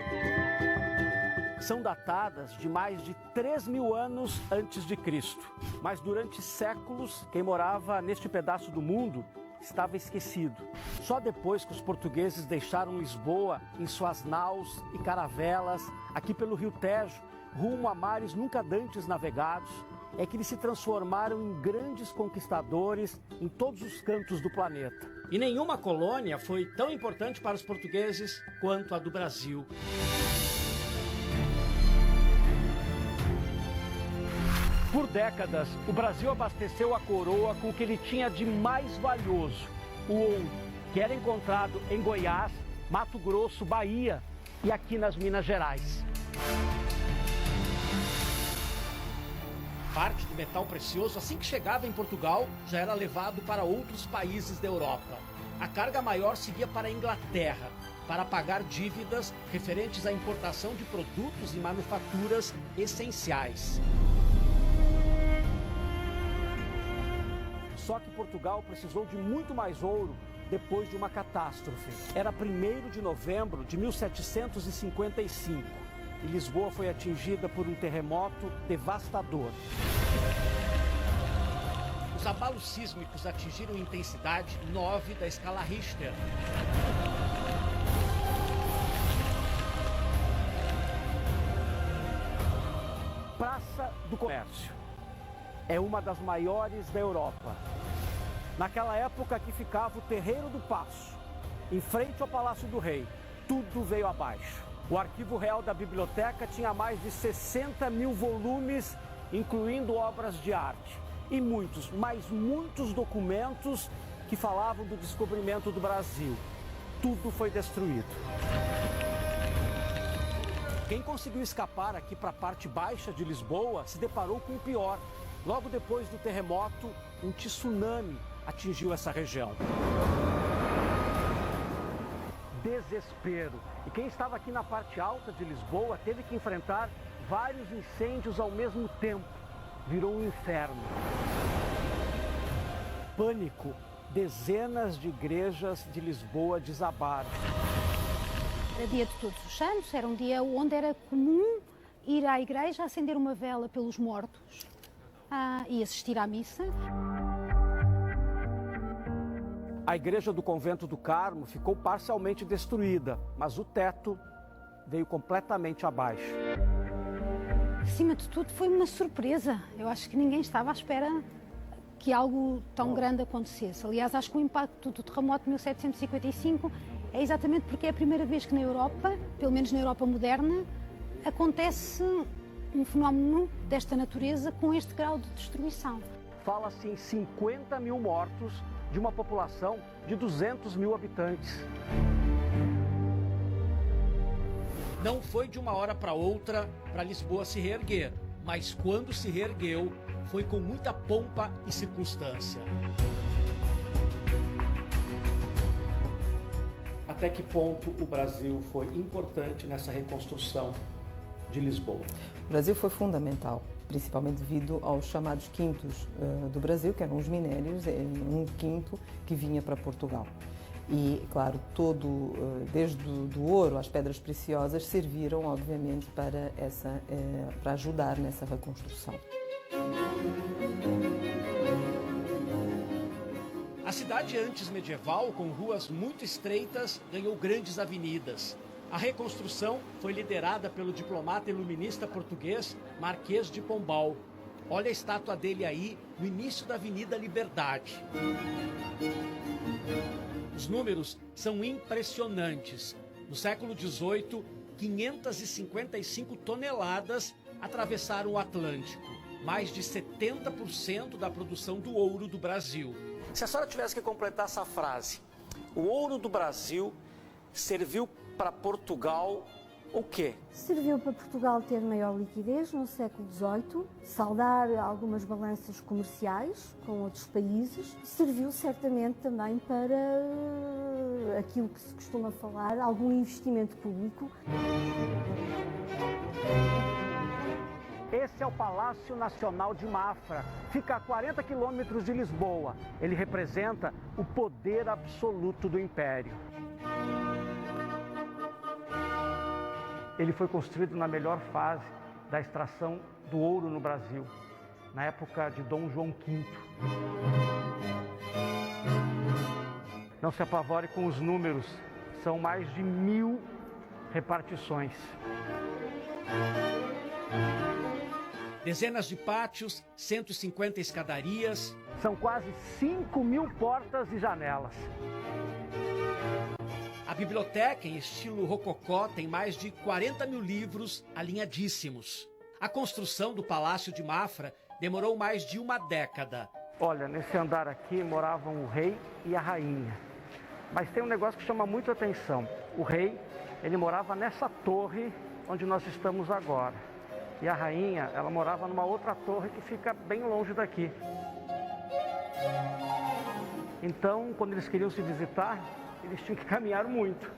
São datadas de mais de 3.000 anos antes de Cristo. Mas durante séculos, quem morava neste pedaço do mundo estava esquecido. Só depois que os portugueses deixaram Lisboa em suas naus e caravelas, aqui pelo Rio Tejo, rumo a mares nunca dantes navegados, é que eles se transformaram em grandes conquistadores em todos os cantos do planeta. E nenhuma colônia foi tão importante para os portugueses quanto a do Brasil. Por décadas, o Brasil abasteceu a coroa com o que ele tinha de mais valioso, o ouro, que era encontrado em Goiás, Mato Grosso, Bahia e aqui nas Minas Gerais. Parte do metal precioso, assim que chegava em Portugal, já era levado para outros países da Europa. A carga maior seguia para a Inglaterra, para pagar dívidas referentes à importação de produtos e manufaturas essenciais. Só que Portugal precisou de muito mais ouro depois de uma catástrofe. Era 1º de novembro de 1755 e Lisboa foi atingida por um terremoto devastador. Os abalos sísmicos atingiram intensidade 9 da escala Richter. Praça do Comércio. É uma das maiores da Europa. Naquela época aqui ficava o Terreiro do Paço, em frente ao Palácio do Rei. Tudo veio abaixo. O Arquivo Real da Biblioteca tinha mais de 60 mil volumes, incluindo obras de arte. E muitos, mas muitos documentos que falavam do descobrimento do Brasil. Tudo foi destruído. Quem conseguiu escapar aqui para a parte baixa de Lisboa se deparou com o pior. Logo depois do terremoto, um tsunami atingiu essa região. Desespero. E quem estava aqui na parte alta de Lisboa teve que enfrentar vários incêndios ao mesmo tempo. Virou um inferno. Pânico. Dezenas de igrejas de Lisboa desabaram. Era dia de Todos os Santos, era um dia onde era comum ir à igreja, acender uma vela pelos mortos e assistir à missa. A igreja do Convento do Carmo ficou parcialmente destruída, mas o teto veio completamente abaixo. Acima de tudo, foi uma surpresa. Eu acho que ninguém estava à espera que algo tão grande acontecesse. Aliás, acho que o impacto do terremoto de 1755 é exatamente porque é a primeira vez que na Europa, pelo menos na Europa moderna, acontece um fenómeno desta natureza com este grau de destruição. Fala-se em 50 mil mortos de uma população de 200 mil habitantes. Não foi de uma hora para outra para Lisboa se reerguer, mas quando se reergueu, foi com muita pompa e circunstância. Até que ponto o Brasil foi importante nessa reconstrução de Lisboa? O Brasil foi fundamental, principalmente devido aos chamados quintos do Brasil, que eram os minérios, um quinto que vinha para Portugal. E, claro, desde o ouro às pedras preciosas, serviram, obviamente, para ajudar nessa reconstrução. A cidade antes medieval, com ruas muito estreitas, ganhou grandes avenidas. A reconstrução foi liderada pelo diplomata iluminista português Marquês de Pombal. Olha a estátua dele aí, no início da Avenida Liberdade. Os números são impressionantes. No século XVIII, 555 toneladas atravessaram o Atlântico. Mais de 70% da produção do ouro do Brasil. Se a senhora tivesse que completar essa frase, o ouro do Brasil serviu para Portugal o quê? Serviu para Portugal ter maior liquidez no século XVIII, saldar algumas balanças comerciais com outros países. Serviu certamente também para aquilo que se costuma falar, algum investimento público. Esse é o Palácio Nacional de Mafra. Fica a 40 quilômetros de Lisboa. Ele representa o poder absoluto do Império. Ele foi construído na melhor fase da extração do ouro no Brasil, na época de Dom João V. Não se apavore com os números, são mais de 1000 repartições. Dezenas de pátios, 150 escadarias. São quase 5.000 portas e janelas. A biblioteca, em estilo rococó, tem mais de 40.000 livros alinhadíssimos. A construção do Palácio de Mafra demorou mais de uma década. Olha, nesse andar aqui moravam o rei e a rainha. Mas tem um negócio que chama muito atenção. O rei, ele morava nessa torre onde nós estamos agora. E a rainha, ela morava numa outra torre que fica bem longe daqui. Então, quando eles queriam se visitar, eles tinham que caminhar muito.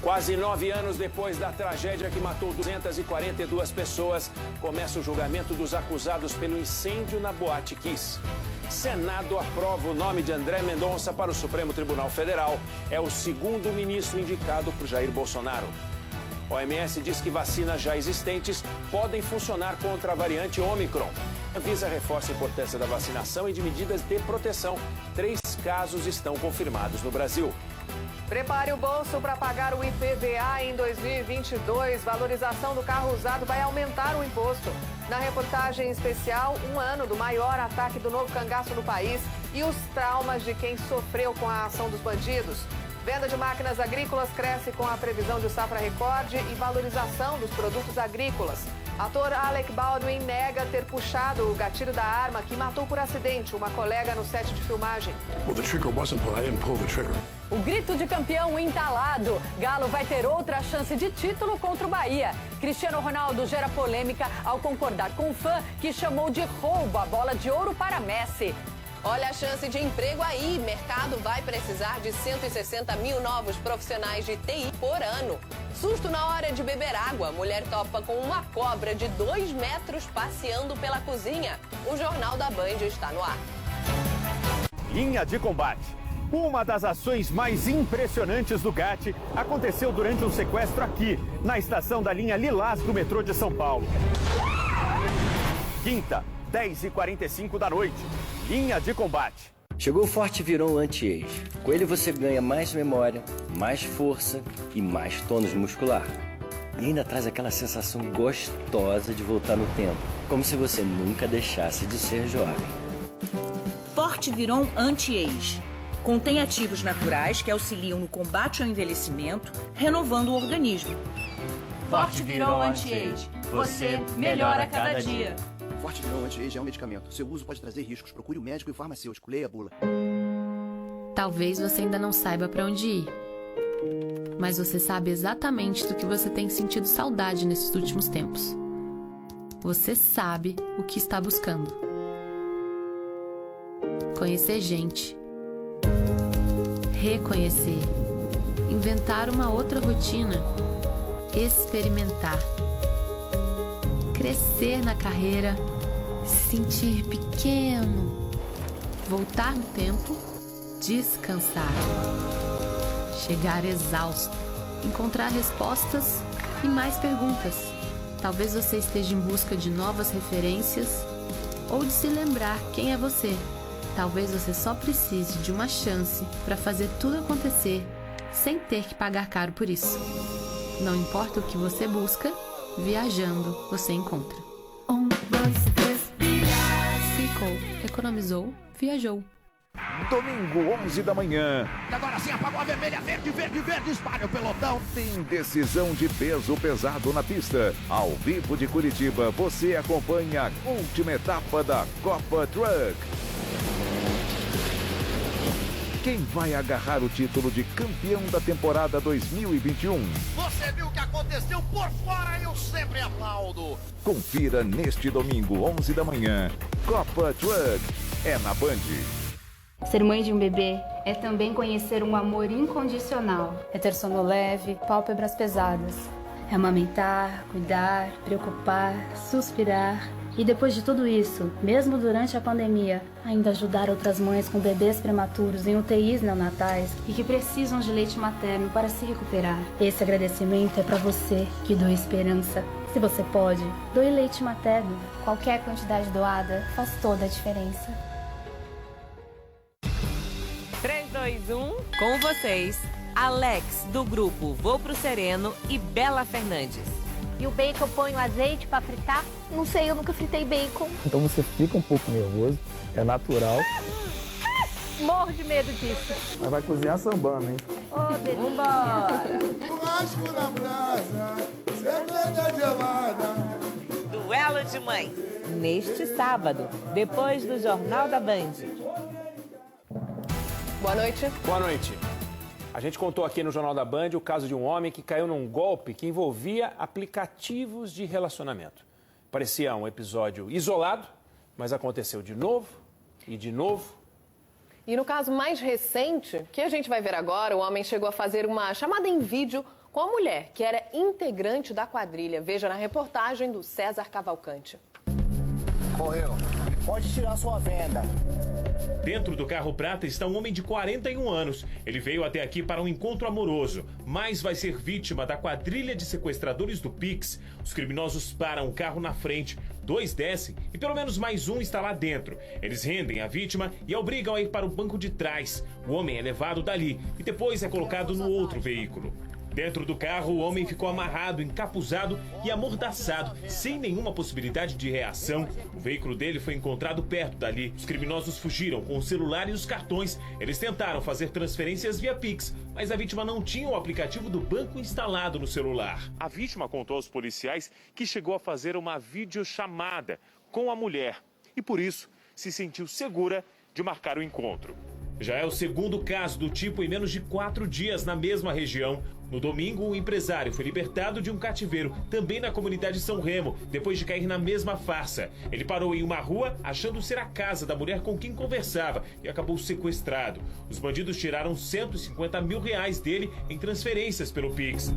Quase 9 anos depois da tragédia que matou 242 pessoas, começa o julgamento dos acusados pelo incêndio na Boate Kiss. Senado aprova o nome de André Mendonça para o Supremo Tribunal Federal. É o segundo ministro indicado por Jair Bolsonaro. A OMS diz que vacinas já existentes podem funcionar contra a variante Ômicron. A Anvisa reforça a importância da vacinação e de medidas de proteção. 3 casos estão confirmados no Brasil. Prepare o bolso para pagar o IPVA em 2022. Valorização do carro usado vai aumentar o imposto. Na reportagem especial, 1 ano do maior ataque do novo cangaço no país e os traumas de quem sofreu com a ação dos bandidos. Venda de máquinas agrícolas cresce com a previsão de safra recorde e valorização dos produtos agrícolas. Ator Alec Baldwin nega ter puxado o gatilho da arma que matou por acidente uma colega no set de filmagem. O grito de campeão entalado. Galo vai ter outra chance de título contra o Bahia. Cristiano Ronaldo gera polêmica ao concordar com o fã que chamou de roubo a bola de ouro para Messi. Olha a chance de emprego aí. Mercado vai precisar de 160 mil novos profissionais de TI por ano. Susto na hora de beber água. Mulher topa com uma cobra de 2 metros passeando pela cozinha. O Jornal da Band está no ar. Linha de combate. Uma das ações mais impressionantes do GAT aconteceu durante um sequestro aqui, na estação da linha Lilás do metrô de São Paulo. Quinta, 10h45 da noite. Linha de combate. Chegou o Forte Viron Anti-Age. Com ele você ganha mais memória, mais força e mais tônus muscular. E ainda traz aquela sensação gostosa de voltar no tempo, como se você nunca deixasse de ser jovem. Forte Viron Anti-Age. Contém ativos naturais que auxiliam no combate ao envelhecimento, renovando o organismo. Forte Viron Anti-Age. Você melhora a cada dia. Forte Viron Anti-Age é um medicamento. Seu uso pode trazer riscos. Procure o médico e o farmacêutico. Leia a bula. Talvez você ainda não saiba para onde ir. Mas você sabe exatamente do que você tem sentido saudade nesses últimos tempos. Você sabe o que está buscando. Conhecer gente. Reconhecer. Inventar uma outra rotina. Experimentar. Crescer na carreira. Se sentir pequeno. Voltar no tempo. Descansar. Chegar exausto. Encontrar respostas e mais perguntas. Talvez você esteja em busca de novas referências ou de se lembrar quem é você. Talvez você só precise de uma chance para fazer tudo acontecer sem ter que pagar caro por isso. Não importa o que você busca, viajando você encontra. 1, 2, 3, Ficou, economizou, viajou. Domingo, 11 da manhã. Agora sim, apagou a vermelha, verde, verde, verde, espalha o pelotão. Tem decisão de peso pesado na pista. Ao vivo de Curitiba, você acompanha a última etapa da Copa Truck. Quem vai agarrar o título de campeão da temporada 2021? Você viu o que aconteceu por fora, eu sempre aplaudo. Confira neste domingo, 11 da manhã. Copa Truck é na Band. Ser mãe de um bebê é também conhecer um amor incondicional. É ter sono leve, pálpebras pesadas. É amamentar, cuidar, preocupar, suspirar E depois de tudo isso, mesmo durante a pandemia, ainda ajudar outras mães com bebês prematuros em UTIs neonatais e que precisam de leite materno para se recuperar. Esse agradecimento é para você que doa esperança. Se você pode, doe leite materno. Qualquer quantidade doada faz toda a diferença. 3, 2, 1, com vocês, Alex, do grupo Vou Pro Sereno e Bela Fernandes. E o bacon, eu ponho azeite pra fritar? Não sei, eu nunca fritei bacon. Então você fica um pouco nervoso, é natural. Morro de medo disso. Mas vai cozinhar sambando, hein? Ô, delícia. Vambora. Churrasco na brasa, cerveja gelada. Duelo de mães. Neste sábado, depois do Jornal da Band. Boa noite. Boa noite. A gente contou aqui no Jornal da Band o caso de um homem que caiu num golpe que envolvia aplicativos de relacionamento. Parecia um episódio isolado, mas aconteceu de novo e de novo. E no caso mais recente, que a gente vai ver agora, o homem chegou a fazer uma chamada em vídeo com a mulher, que era integrante da quadrilha. Veja na reportagem do César Cavalcante. Correu. Pode tirar sua venda. Dentro do carro prata está um homem de 41 anos. Ele veio até aqui para um encontro amoroso, mas vai ser vítima da quadrilha de sequestradores do Pix. Os criminosos param o carro na frente, 2 descem e pelo menos mais um está lá dentro. Eles rendem a vítima e a obrigam a ir para o banco de trás. O homem é levado dali e depois é colocado no outro veículo. Dentro do carro, o homem ficou amarrado, encapuzado e amordaçado, sem nenhuma possibilidade de reação. O veículo dele foi encontrado perto dali. Os criminosos fugiram com o celular e os cartões. Eles tentaram fazer transferências via Pix, mas a vítima não tinha o aplicativo do banco instalado no celular. A vítima contou aos policiais que chegou a fazer uma videochamada com a mulher e, por isso, se sentiu segura de marcar o encontro. Já é o segundo caso do tipo em menos de 4 dias na mesma região. No domingo, um empresário foi libertado de um cativeiro, também na comunidade São Remo, depois de cair na mesma farsa. Ele parou em uma rua, achando ser a casa da mulher com quem conversava, e acabou sequestrado. Os bandidos tiraram R$150 mil dele em transferências pelo Pix.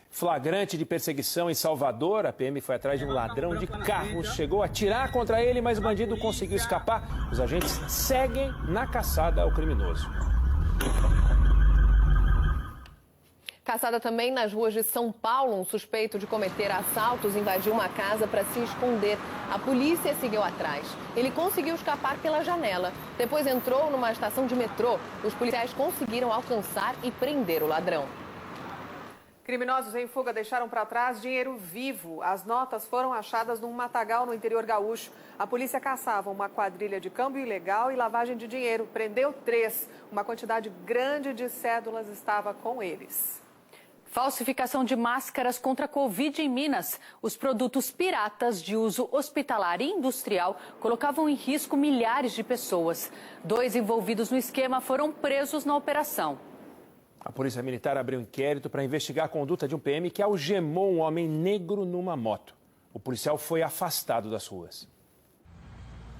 Flagrante de perseguição em Salvador, a PM foi atrás de um ladrão de carros, chegou a atirar contra ele, mas o bandido conseguiu escapar. Os agentes seguem na caçada ao criminoso. Caçada também nas ruas de São Paulo, um suspeito de cometer assaltos invadiu uma casa para se esconder. A polícia seguiu atrás. Ele conseguiu escapar pela janela. Depois entrou numa estação de metrô. Os policiais conseguiram alcançar e prender o ladrão. Criminosos em fuga deixaram para trás dinheiro vivo. As notas foram achadas num matagal no interior gaúcho. A polícia caçava uma quadrilha de câmbio ilegal e lavagem de dinheiro. Prendeu 3. Uma quantidade grande de cédulas estava com eles. Falsificação de máscaras contra a Covid em Minas. Os produtos piratas de uso hospitalar e industrial colocavam em risco milhares de pessoas. 2 envolvidos no esquema foram presos na operação. A Polícia Militar abriu um inquérito para investigar a conduta de um PM que algemou um homem negro numa moto. O policial foi afastado das ruas.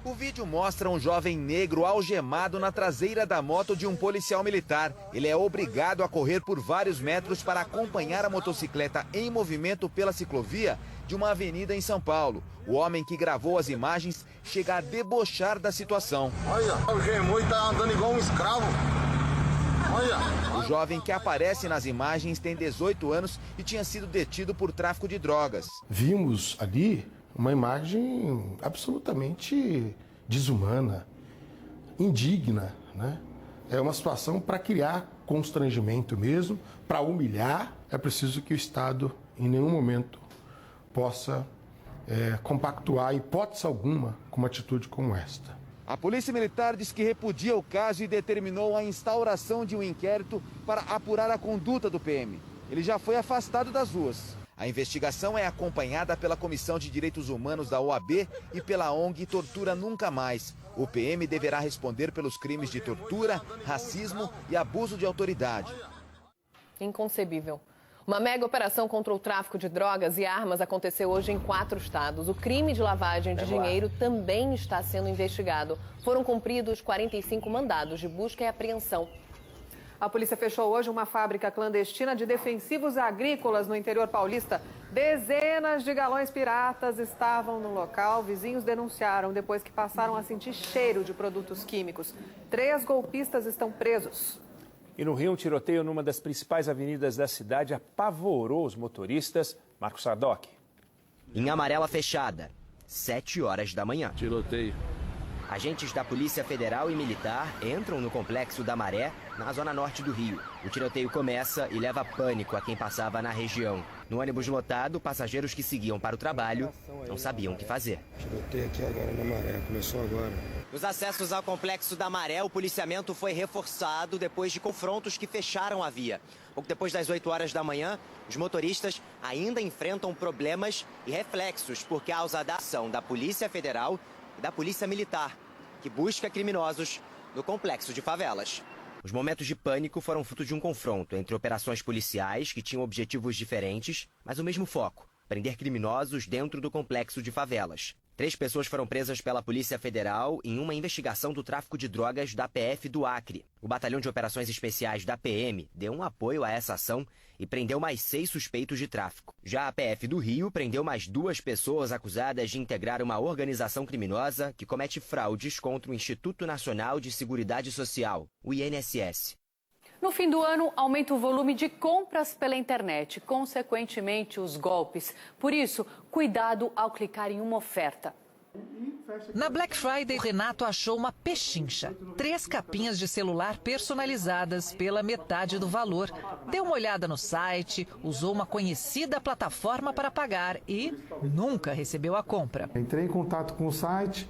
O vídeo mostra um jovem negro algemado na traseira da moto de um policial militar. Ele é obrigado a correr por vários metros para acompanhar a motocicleta em movimento pela ciclovia de uma avenida em São Paulo. O homem que gravou as imagens chega a debochar da situação. Olha, algemou e tá andando igual um escravo. Olha. O jovem que aparece nas imagens tem 18 anos e tinha sido detido por tráfico de drogas. Vimos ali uma imagem absolutamente desumana, indigna, né? É uma situação para criar constrangimento mesmo, para humilhar. É preciso que o Estado, em nenhum momento, possa compactuar, hipótese alguma, com uma atitude como esta. A Polícia Militar diz que repudia o caso e determinou a instauração de um inquérito para apurar a conduta do PM. Ele já foi afastado das ruas. A investigação é acompanhada pela Comissão de Direitos Humanos da OAB e pela ONG Tortura Nunca Mais. O PM deverá responder pelos crimes de tortura, racismo e abuso de autoridade. Inconcebível. Uma mega operação contra o tráfico de drogas e armas aconteceu hoje em 4 estados. O crime de lavagem de dinheiro também está sendo investigado. Foram cumpridos 45 mandados de busca e apreensão. A polícia fechou hoje uma fábrica clandestina de defensivos agrícolas no interior paulista. Dezenas de galões piratas estavam no local. Vizinhos denunciaram depois que passaram a sentir cheiro de produtos químicos. 3 golpistas estão presos. E no Rio, um tiroteio numa das principais avenidas da cidade apavorou os motoristas. Marcos Sardoc. Em Amarela Fechada, 7 horas da manhã. Tiroteio. Agentes da Polícia Federal e Militar entram no Complexo da Maré, na zona norte do Rio. O tiroteio começa e leva pânico a quem passava na região. No ônibus lotado, passageiros que seguiam para o trabalho não sabiam o que fazer. Tiroteio aqui agora na Maré, começou agora. Nos acessos ao Complexo da Maré, o policiamento foi reforçado depois de confrontos que fecharam a via. Pouco depois das 8 horas da manhã, os motoristas ainda enfrentam problemas e reflexos por causa da ação da Polícia Federal e da Polícia Militar, que busca criminosos no complexo de favelas. Os momentos de pânico foram fruto de um confronto entre operações policiais que tinham objetivos diferentes, mas o mesmo foco: prender criminosos dentro do complexo de favelas. 3 pessoas foram presas pela Polícia Federal em uma investigação do tráfico de drogas da PF do Acre. O Batalhão de Operações Especiais da PM deu um apoio a essa ação e prendeu mais 6 suspeitos de tráfico. Já a PF do Rio prendeu mais 2 pessoas acusadas de integrar uma organização criminosa que comete fraudes contra o Instituto Nacional de Seguridade Social, o INSS. No fim do ano, aumenta o volume de compras pela internet, consequentemente os golpes. Por isso, cuidado ao clicar em uma oferta. Na Black Friday, Renato achou uma pechincha. 3 capinhas de celular personalizadas pela metade do valor. Deu uma olhada no site, usou uma conhecida plataforma para pagar e nunca recebeu a compra. Entrei em contato com o site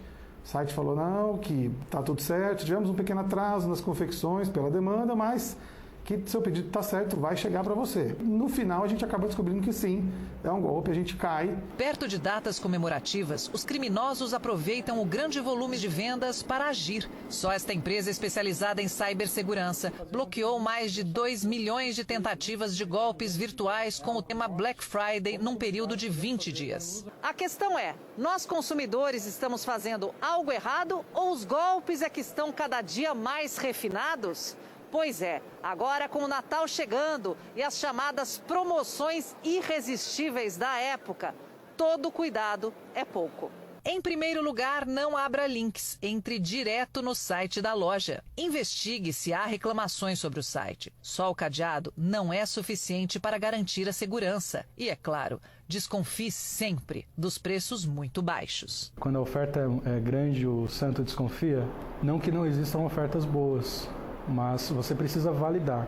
falou não, que está tudo certo, tivemos um pequeno atraso nas confecções pela demanda, mas que seu pedido está certo, vai chegar para você. No final, a gente acaba descobrindo que sim, é um golpe, a gente cai. Perto de datas comemorativas, os criminosos aproveitam o grande volume de vendas para agir. Só esta empresa especializada em cibersegurança bloqueou mais de 2 milhões de tentativas de golpes virtuais com o tema Black Friday num período de 20 dias. A questão é, nós consumidores estamos fazendo algo errado ou os golpes é que estão cada dia mais refinados? Pois é, agora com o Natal chegando e as chamadas promoções irresistíveis da época, todo cuidado é pouco. Em primeiro lugar, não abra links, entre direto no site da loja. Investigue se há reclamações sobre o site. Só o cadeado não é suficiente para garantir a segurança. E, é claro, desconfie sempre dos preços muito baixos. Quando a oferta é grande, o santo desconfia. Não que não existam ofertas boas, mas você precisa validar.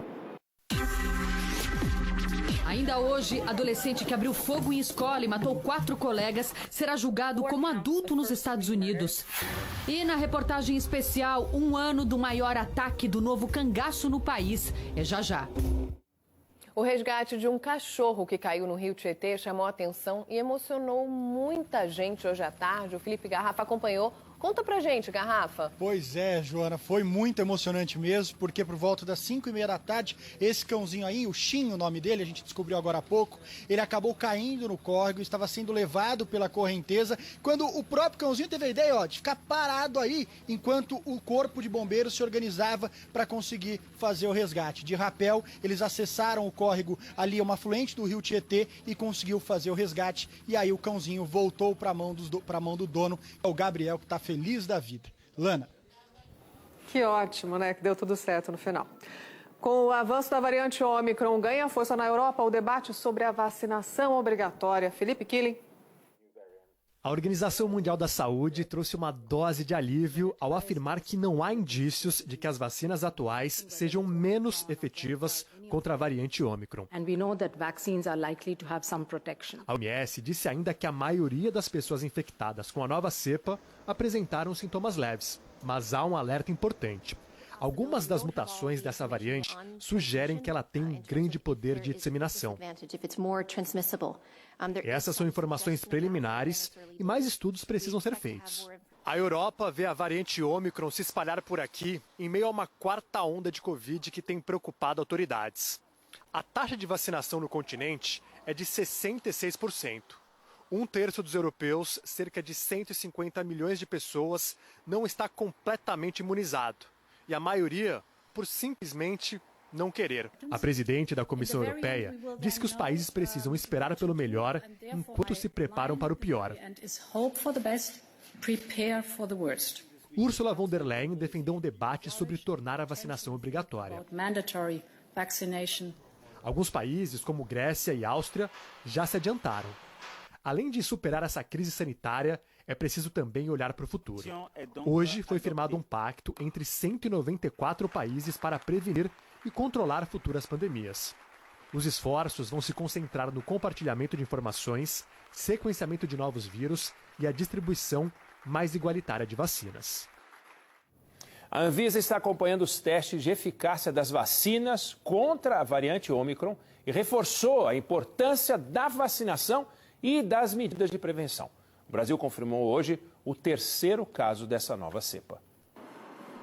Ainda hoje, adolescente que abriu fogo em escola e matou 4 colegas será julgado como adulto nos Estados Unidos. E na reportagem especial, 1 ano do maior ataque do novo cangaço no país. É já já. O resgate de um cachorro que caiu no Rio Tietê chamou a atenção e emocionou muita gente hoje à tarde. O Felipe Garrafa acompanhou. Conta pra gente, Garrafa. Pois é, Joana, foi muito emocionante mesmo, porque por volta das 5h30 da tarde, esse cãozinho aí, o Shin, o nome dele, a gente descobriu agora há pouco, ele acabou caindo no córrego, estava sendo levado pela correnteza, quando o próprio cãozinho teve a ideia, de ficar parado aí, enquanto o corpo de bombeiros se organizava para conseguir fazer o resgate. De rapel, eles acessaram o córrego ali, uma afluente do Rio Tietê, e conseguiu fazer o resgate, e aí o cãozinho voltou para a mão do dono, o Gabriel, que está feliz da vida. Lana. Que ótimo, né? Que deu tudo certo no final. Com o avanço da variante Ômicron, ganha força na Europa o debate sobre a vacinação obrigatória. Felipe Killing. A Organização Mundial da Saúde trouxe uma dose de alívio ao afirmar que não há indícios de que as vacinas atuais sejam menos efetivas contra a variante Ômicron. A OMS disse ainda que a maioria das pessoas infectadas com a nova cepa apresentaram sintomas leves, mas há um alerta importante. Algumas das mutações dessa variante sugerem que ela tem um grande poder de disseminação. Essas são informações preliminares e mais estudos precisam ser feitos. A Europa vê a variante Ômicron se espalhar por aqui em meio a uma 4ª onda de Covid que tem preocupado autoridades. A taxa de vacinação no continente é de 66%. 1/3 dos europeus, cerca de 150 milhões de pessoas, não está completamente imunizado. E a maioria por simplesmente não querer. A presidente da Comissão Europeia disse que os países precisam esperar pelo melhor enquanto se preparam para o pior. Ursula von der Leyen defendeu um debate sobre tornar a vacinação obrigatória. Alguns países, como Grécia e Áustria, já se adiantaram. Além de superar essa crise sanitária, é preciso também olhar para o futuro. Hoje foi firmado um pacto entre 194 países para prevenir e controlar futuras pandemias. Os esforços vão se concentrar no compartilhamento de informações, sequenciamento de novos vírus e a distribuição mais igualitária de vacinas. A Anvisa está acompanhando os testes de eficácia das vacinas contra a variante Ômicron e reforçou a importância da vacinação e das medidas de prevenção. O Brasil confirmou hoje o terceiro caso dessa nova cepa.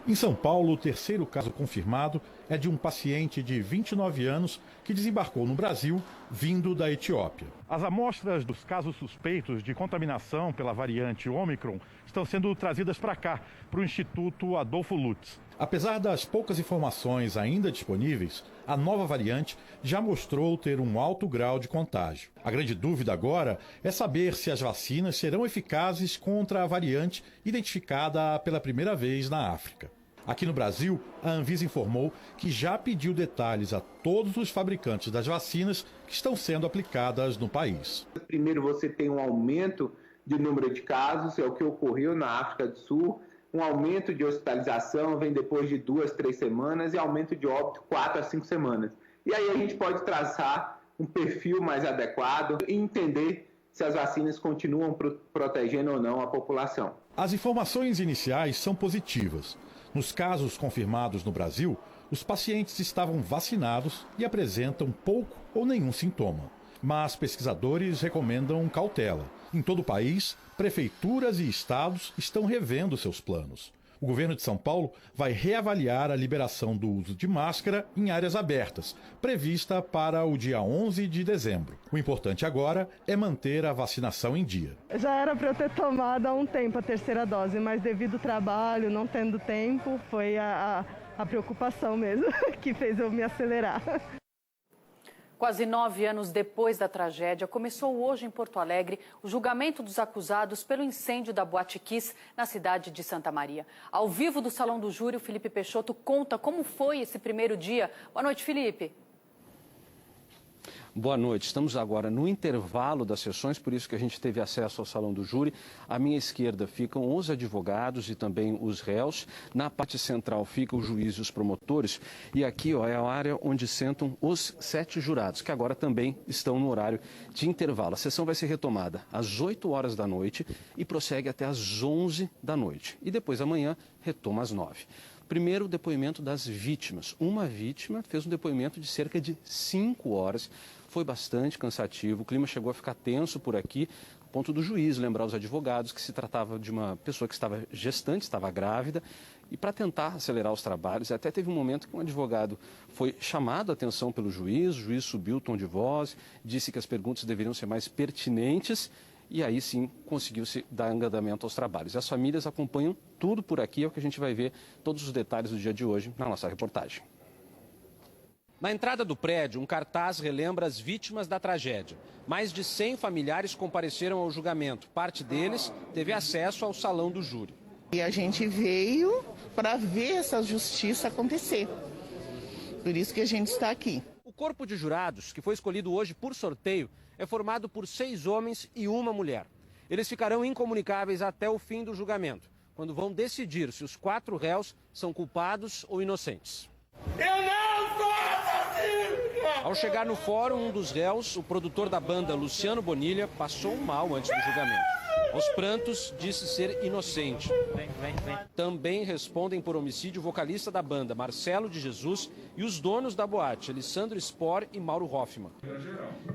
Em São Paulo, o terceiro caso confirmado é de um paciente de 29 anos que desembarcou no Brasil, vindo da Etiópia. As amostras dos casos suspeitos de contaminação pela variante Ômicron estão sendo trazidas para cá, para o Instituto Adolfo Lutz. Apesar das poucas informações ainda disponíveis, a nova variante já mostrou ter um alto grau de contágio. A grande dúvida agora é saber se as vacinas serão eficazes contra a variante identificada pela primeira vez na África. Aqui no Brasil, a Anvisa informou que já pediu detalhes a todos os fabricantes das vacinas que estão sendo aplicadas no país. Primeiro, você tem um aumento de número de casos, é o que ocorreu na África do Sul. Um aumento de hospitalização vem depois de 2, 3 semanas e aumento de óbito 4 a 5 semanas. E aí a gente pode traçar um perfil mais adequado e entender se as vacinas continuam protegendo ou não a população. As informações iniciais são positivas. Nos casos confirmados no Brasil, os pacientes estavam vacinados e apresentam pouco ou nenhum sintoma. Mas pesquisadores recomendam cautela. Em todo o país, prefeituras e estados estão revendo seus planos. O governo de São Paulo vai reavaliar a liberação do uso de máscara em áreas abertas, prevista para o dia 11 de dezembro. O importante agora é manter a vacinação em dia. Já era para eu ter tomado há um tempo a terceira dose, mas devido ao trabalho, não tendo tempo, foi a preocupação mesmo que fez eu me acelerar. Quase 9 anos depois da tragédia, começou hoje em Porto Alegre o julgamento dos acusados pelo incêndio da Boate Kiss na cidade de Santa Maria. Ao vivo do Salão do Júri, o Felipe Peixoto conta como foi esse primeiro dia. Boa noite, Felipe. Boa noite. Estamos agora no intervalo das sessões, por isso que a gente teve acesso ao Salão do Júri. À minha esquerda ficam os advogados e também os réus. Na parte central ficam os juízes e os promotores. E aqui é a área onde sentam os 7 jurados, que agora também estão no horário de intervalo. A sessão vai ser retomada às 8 horas da noite e prossegue até às 11 da noite. E depois amanhã retoma às 9. Primeiro, o depoimento das vítimas. Uma vítima fez um depoimento de cerca de 5 horas. Foi bastante cansativo, o clima chegou a ficar tenso por aqui, a ponto do juiz lembrar os advogados que se tratava de uma pessoa que estava gestante, estava grávida, e para tentar acelerar os trabalhos, até teve um momento que um advogado foi chamado a atenção pelo juiz, o juiz subiu o tom de voz, disse que as perguntas deveriam ser mais pertinentes, e aí sim conseguiu-se dar andamento aos trabalhos. E as famílias acompanham tudo por aqui, é o que a gente vai ver, todos os detalhes do dia de hoje na nossa reportagem. Na entrada do prédio, um cartaz relembra as vítimas da tragédia. Mais de 100 familiares compareceram ao julgamento. Parte deles teve acesso ao Salão do Júri. E a gente veio para ver essa justiça acontecer. Por isso que a gente está aqui. O corpo de jurados, que foi escolhido hoje por sorteio, é formado por 6 homens e 1 mulher. Eles ficarão incomunicáveis até o fim do julgamento, quando vão decidir se os 4 réus são culpados ou inocentes. Eu não sou assassino! Ao chegar no fórum, um dos réus, o produtor da banda Luciano Bonilha, passou mal antes do julgamento. Aos prantos, disse ser inocente. Também respondem por homicídio o vocalista da banda, Marcelo de Jesus, e os donos da boate, Alessandro Spor e Mauro Hoffman.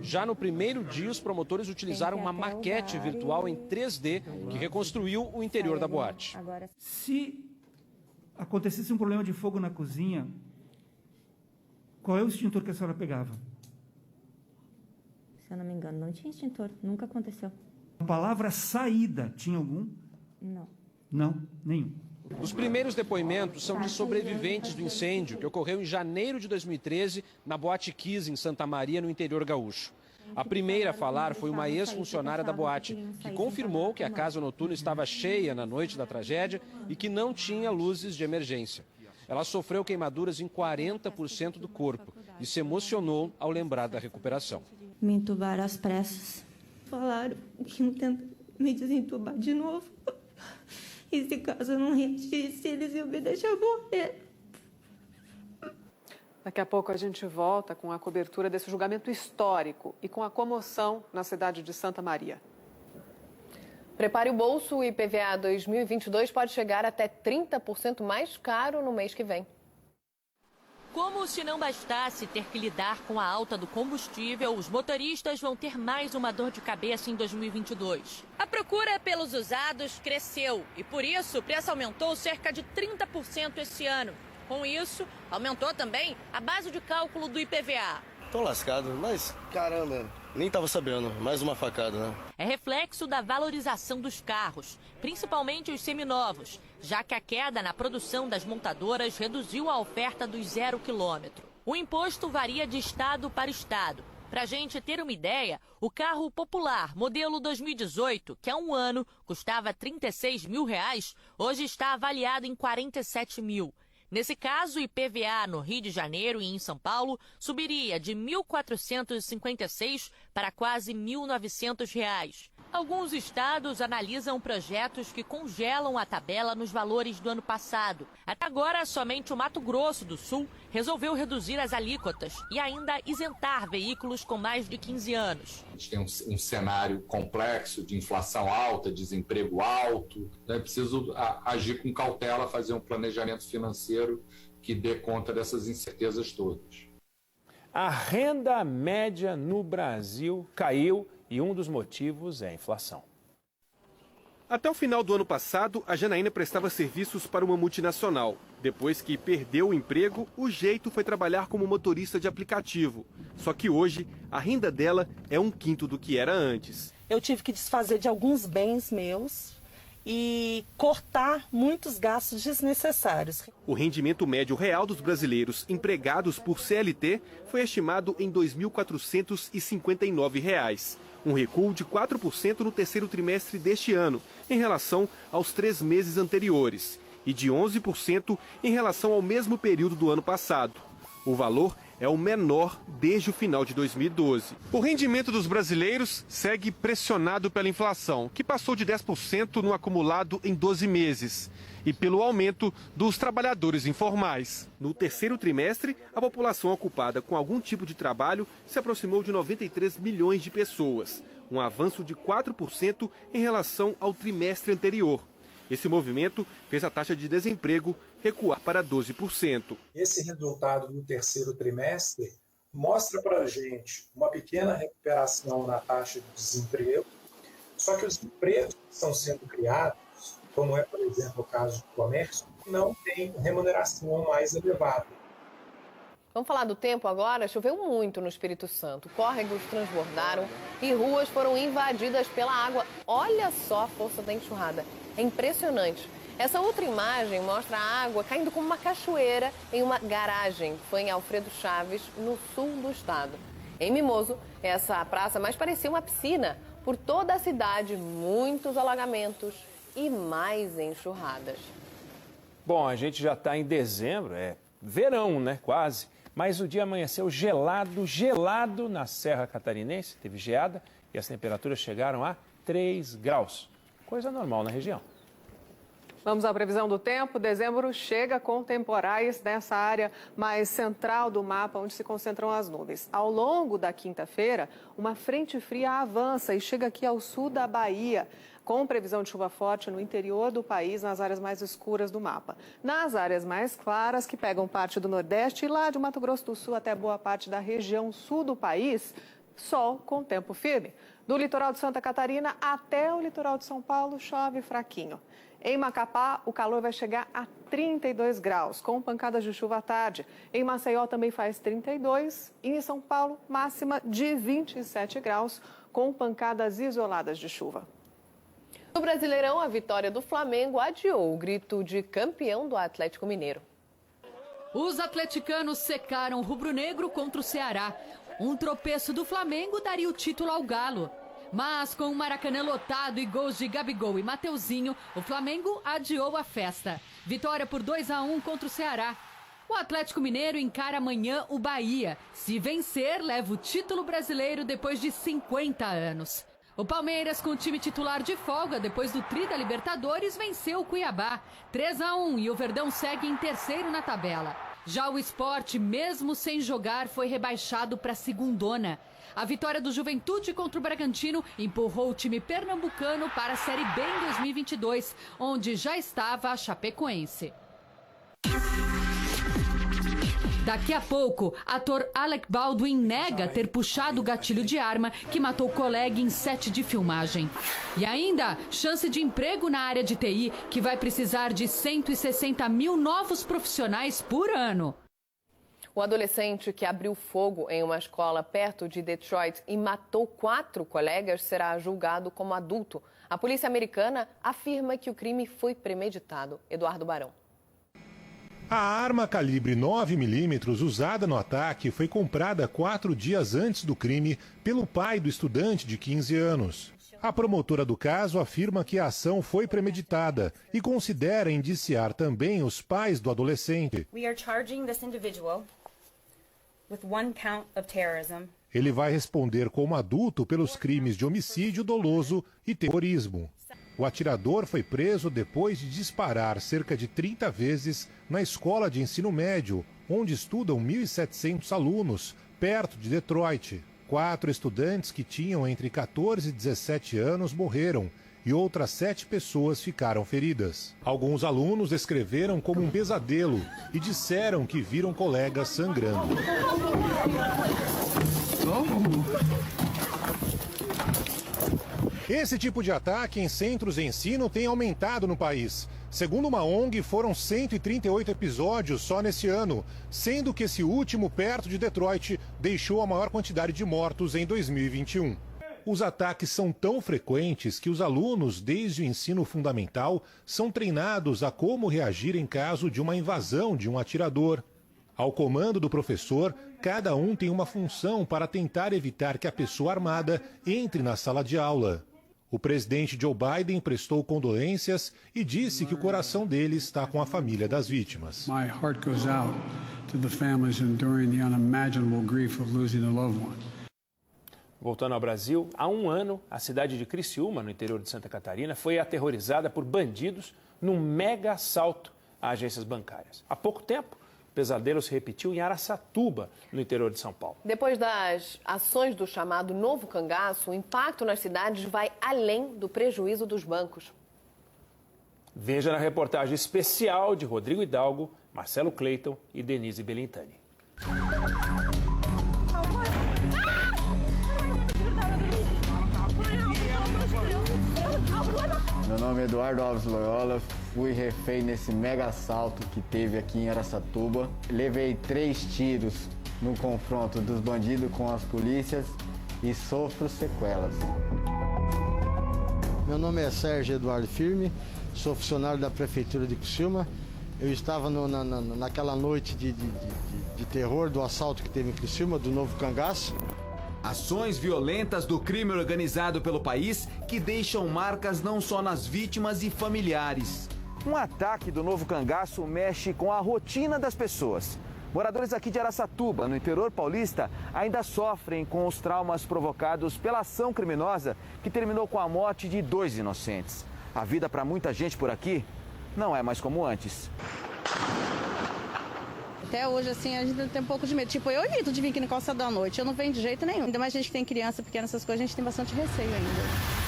Já no primeiro dia, os promotores utilizaram uma maquete virtual em 3D que reconstruiu o interior da boate. Se acontecesse um problema de fogo na cozinha, qual é o extintor que a senhora pegava? Se eu não me engano, não tinha extintor, nunca aconteceu. A palavra saída, tinha algum? Não. Não, nenhum. Os primeiros depoimentos são de sobreviventes do incêndio que ocorreu em janeiro de 2013 na Boate Kiss, em Santa Maria, no interior gaúcho. A primeira a falar foi uma ex-funcionária da boate, que confirmou que a casa noturna estava cheia na noite da tragédia e que não tinha luzes de emergência. Ela sofreu queimaduras em 40% do corpo e se emocionou ao lembrar da recuperação. Me entubaram às pressas. Falaram que não tentam me desentubar de novo. E se caso eu não reagisse, eles iam me deixar morrer. Daqui a pouco a gente volta com a cobertura desse julgamento histórico e com a comoção na cidade de Santa Maria. Prepare o bolso, o IPVA 2022 pode chegar até 30% mais caro no mês que vem. Como se não bastasse ter que lidar com a alta do combustível, os motoristas vão ter mais uma dor de cabeça em 2022. A procura pelos usados cresceu e, por isso, o preço aumentou cerca de 30% esse ano. Com isso, aumentou também a base de cálculo do IPVA. Tô lascado, mas caramba, nem tava sabendo. Mais uma facada, né? É reflexo da valorização dos carros, principalmente os seminovos, já que a queda na produção das montadoras reduziu a oferta dos 0 km. O imposto varia de estado para estado. Para a gente ter uma ideia, o carro popular, modelo 2018, que há um ano custava R$ 36 mil, hoje está avaliado em R$ 47 mil. Nesse caso, o IPVA no Rio de Janeiro e em São Paulo subiria de R$ 1.456 para quase R$ 1.900. Alguns estados analisam projetos que congelam a tabela nos valores do ano passado. Até agora, somente o Mato Grosso do Sul resolveu reduzir as alíquotas e ainda isentar veículos com mais de 15 anos. A gente tem um cenário complexo de inflação alta, desemprego alto. É preciso agir com cautela, fazer um planejamento financeiro que dê conta dessas incertezas todas. A renda média no Brasil caiu e um dos motivos é a inflação. Até o final do ano passado, a Janaína prestava serviços para uma multinacional. Depois que perdeu o emprego, o jeito foi trabalhar como motorista de aplicativo. Só que hoje, a renda dela é 1/5 do que era antes. Eu tive que desfazer de alguns bens meus e cortar muitos gastos desnecessários. O rendimento médio real dos brasileiros empregados por CLT foi estimado em R$ 2.459. Um recuo de 4% no terceiro trimestre deste ano, em relação aos 3 meses anteriores, e de 11% em relação ao mesmo período do ano passado. O valor é o menor desde o final de 2012. O rendimento dos brasileiros segue pressionado pela inflação, que passou de 10% no acumulado em 12 meses, e pelo aumento dos trabalhadores informais. No terceiro trimestre, a população ocupada com algum tipo de trabalho se aproximou de 93 milhões de pessoas, um avanço de 4% em relação ao trimestre anterior. Esse movimento fez a taxa de desemprego recuar para 12%. Esse resultado do terceiro trimestre mostra para a gente uma pequena recuperação na taxa de desemprego, só que os empregos que estão sendo criados, como é, por exemplo, o caso do comércio, não têm remuneração mais elevada. Vamos falar do tempo agora? Choveu muito no Espírito Santo. Córregos transbordaram e ruas foram invadidas pela água. Olha só a força da enxurrada. É impressionante. Essa outra imagem mostra a água caindo como uma cachoeira em uma garagem. Foi em Alfredo Chaves, no sul do estado. Em Mimoso, essa praça mais parecia uma piscina. Por toda a cidade, muitos alagamentos e mais enxurradas. Bom, a gente já está em dezembro, é verão, né? Quase. Mas o dia amanheceu gelado na Serra Catarinense. Teve geada e as temperaturas chegaram a 3 graus. Coisa normal na região. Vamos à previsão do tempo. Dezembro chega com temporais nessa área mais central do mapa, onde se concentram as nuvens. Ao longo da quinta-feira, uma frente fria avança e chega aqui ao sul da Bahia, com previsão de chuva forte no interior do país, nas áreas mais escuras do mapa. Nas áreas mais claras, que pegam parte do Nordeste e lá de Mato Grosso do Sul até boa parte da região sul do país, sol com tempo firme. Do litoral de Santa Catarina até o litoral de São Paulo, chove fraquinho. Em Macapá, o calor vai chegar a 32 graus, com pancadas de chuva à tarde. Em Maceió também faz 32 e em São Paulo, máxima de 27 graus, com pancadas isoladas de chuva. No Brasileirão, a vitória do Flamengo adiou o grito de campeão do Atlético Mineiro. Os atleticanos secaram o rubro-negro contra o Ceará. Um tropeço do Flamengo daria o título ao Galo. Mas com o Maracanã lotado e gols de Gabigol e Mateuzinho, o Flamengo adiou a festa. Vitória por 2-1 contra o Ceará. O Atlético Mineiro encara amanhã o Bahia. Se vencer, leva o título brasileiro depois de 50 anos. O Palmeiras, com o time titular de folga depois do tri da Libertadores, venceu o Cuiabá. 3-1 e o Verdão segue em terceiro na tabela. Já o Sport, mesmo sem jogar, foi rebaixado para a segundona. A vitória do Juventude contra o Bragantino empurrou o time pernambucano para a Série B em 2022, onde já estava a Chapecoense. Daqui a pouco, ator Alec Baldwin nega ter puxado o gatilho de arma que matou colega em set de filmagem. E ainda, chance de emprego na área de TI, que vai precisar de 160 mil novos profissionais por ano. O adolescente que abriu fogo em uma escola perto de Detroit e matou 4 colegas será julgado como adulto. A polícia americana afirma que o crime foi premeditado. Eduardo Barão. A arma calibre 9mm usada no ataque foi comprada 4 dias antes do crime pelo pai do estudante de 15 anos. A promotora do caso afirma que a ação foi premeditada e considera indiciar também os pais do adolescente. We are charging this individual with 1 count of terrorism. Ele vai responder como adulto pelos crimes de homicídio doloso e terrorismo. O atirador foi preso depois de disparar cerca de 30 vezes na escola de ensino médio, onde estudam 1.700 alunos, perto de Detroit. 4 estudantes que tinham entre 14 e 17 anos morreram e outras 7 pessoas ficaram feridas. Alguns alunos descreveram como um pesadelo e disseram que viram colegas sangrando. Esse tipo de ataque em centros de ensino tem aumentado no país. Segundo uma ONG, foram 138 episódios só nesse ano, sendo que esse último, perto de Detroit, deixou a maior quantidade de mortos em 2021. Os ataques são tão frequentes que os alunos, desde o ensino fundamental, são treinados a como reagir em caso de uma invasão de um atirador. Ao comando do professor, cada um tem uma função para tentar evitar que a pessoa armada entre na sala de aula. O presidente Joe Biden prestou condolências e disse que o coração dele está com a família das vítimas. My heart goes out to the families enduring the unimaginable grief of losing a loved one. Voltando ao Brasil, há 1 ano, a cidade de Criciúma, no interior de Santa Catarina, foi aterrorizada por bandidos num mega assalto a agências bancárias. Há pouco tempo, o pesadelo se repetiu em Araçatuba, no interior de São Paulo. Depois das ações do chamado Novo Cangaço, o impacto nas cidades vai além do prejuízo dos bancos. Veja na reportagem especial de Rodrigo Hidalgo, Marcelo Cleiton e Denise Belintani. Meu nome é Eduardo Alves Loyola, fui refém nesse mega assalto que teve aqui em Araçatuba. Levei 3 tiros no confronto dos bandidos com as polícias e sofro sequelas. Meu nome é Sérgio Eduardo Firme, sou funcionário da Prefeitura de Criciúma. Eu estava naquela noite de terror do assalto que teve em Criciúma, do Novo Cangaço. Ações violentas do crime organizado pelo país que deixam marcas não só nas vítimas e familiares. Um ataque do Novo Cangaço mexe com a rotina das pessoas. Moradores aqui de Araçatuba, no interior paulista, ainda sofrem com os traumas provocados pela ação criminosa que terminou com a morte de 2 inocentes. A vida para muita gente por aqui não é mais como antes. Até hoje, assim, a gente tem um pouco de medo. Tipo, eu evito de vir aqui no calçadão à noite. Eu não venho de jeito nenhum. Ainda mais a gente tem criança pequena, essas coisas, a gente tem bastante receio ainda.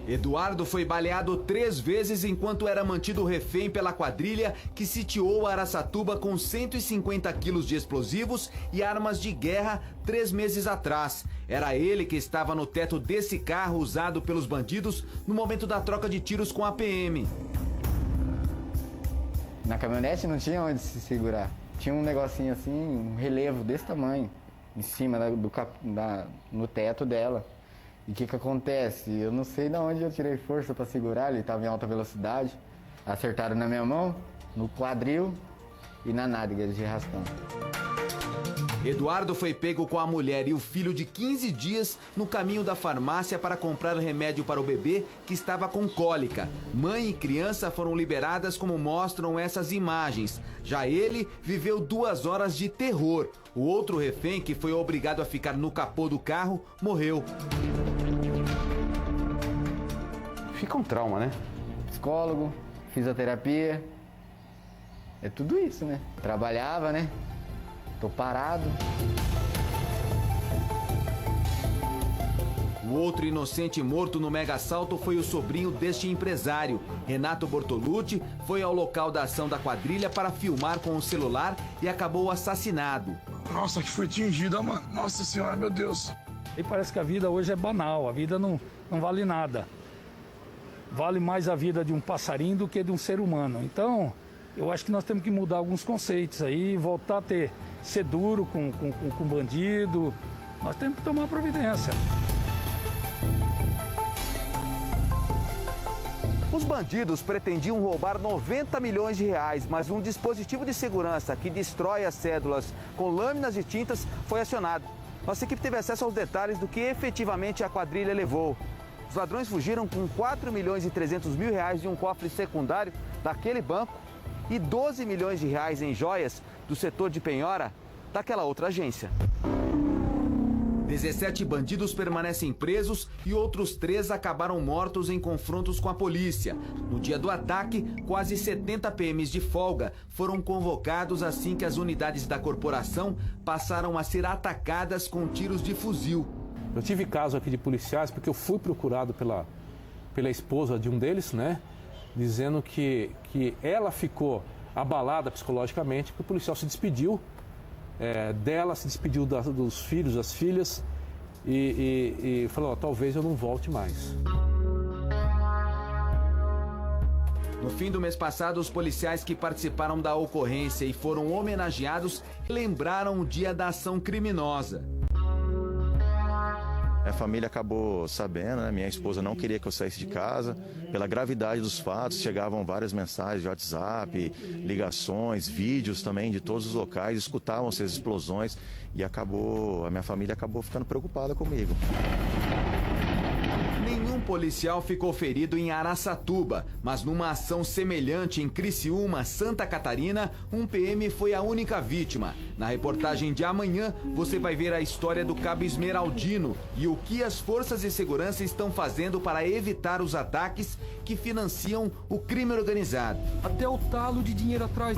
Eduardo foi baleado 3 vezes enquanto era mantido refém pela quadrilha que sitiou Araçatuba com 150 quilos de explosivos e armas de guerra 3 meses atrás. Era ele que estava no teto desse carro usado pelos bandidos no momento da troca de tiros com a PM. Na caminhonete não tinha onde se segurar. tinha um negocinho assim, um relevo desse tamanho, em cima no teto dela. E o que acontece? Eu não sei de onde eu tirei força para segurar, ele estava em alta velocidade. Acertaram na minha mão, no quadril e na nádega de arrastão. Eduardo foi pego com a mulher e o filho de 15 dias no caminho da farmácia para comprar remédio para o bebê que estava com cólica. Mãe e criança foram liberadas, como mostram essas imagens. Já ele viveu 2 horas de terror. O outro refém, que foi obrigado a ficar no capô do carro, morreu. Fica um trauma, né? Psicólogo, fisioterapia, é tudo isso, né? Trabalhava, né? Tô parado. O outro inocente morto no mega assalto foi o sobrinho deste empresário. Renato Bortolucci foi ao local da ação da quadrilha para filmar com o celular e acabou assassinado. Nossa, que foi atingida, mano. Nossa senhora, meu Deus. E parece que a vida hoje é banal, a vida não vale nada. Vale mais a vida de um passarinho do que de um ser humano. Então, eu acho que nós temos que mudar alguns conceitos aí, voltar a ser duro com bandido. Nós temos que tomar providência. Os bandidos pretendiam roubar 90 milhões de reais, mas um dispositivo de segurança que destrói as cédulas com lâminas de tintas foi acionado. Nossa equipe teve acesso aos detalhes do que efetivamente a quadrilha levou. Os ladrões fugiram com 4 milhões e 300 mil reais de um cofre secundário daquele banco e 12 milhões de reais em joias do setor de penhora daquela outra agência. 17 bandidos permanecem presos e outros 3 acabaram mortos em confrontos com a polícia. No dia do ataque, quase 70 PMs de folga foram convocados assim que as unidades da corporação passaram a ser atacadas com tiros de fuzil. Eu tive caso aqui de policiais porque eu fui procurado pela esposa de um deles, né? Dizendo que ela ficou abalada psicologicamente, que o policial se despediu dela, se despediu dos filhos, das filhas e falou, talvez eu não volte mais. No fim do mês passado, os policiais que participaram da ocorrência e foram homenageados lembraram o dia da ação criminosa. Minha família acabou sabendo, né? Minha esposa não queria que eu saísse de casa. Pela gravidade dos fatos, chegavam várias mensagens de WhatsApp, ligações, vídeos também de todos os locais, escutavam-se as explosões e a minha família acabou ficando preocupada comigo. Nenhum policial ficou ferido em Araçatuba, mas numa ação semelhante em Criciúma, Santa Catarina, um PM foi a única vítima. Na reportagem de amanhã, você vai ver a história do cabo Esmeraldino e o que as forças de segurança estão fazendo para evitar os ataques que financiam o crime organizado. Até o talo de dinheiro atrás.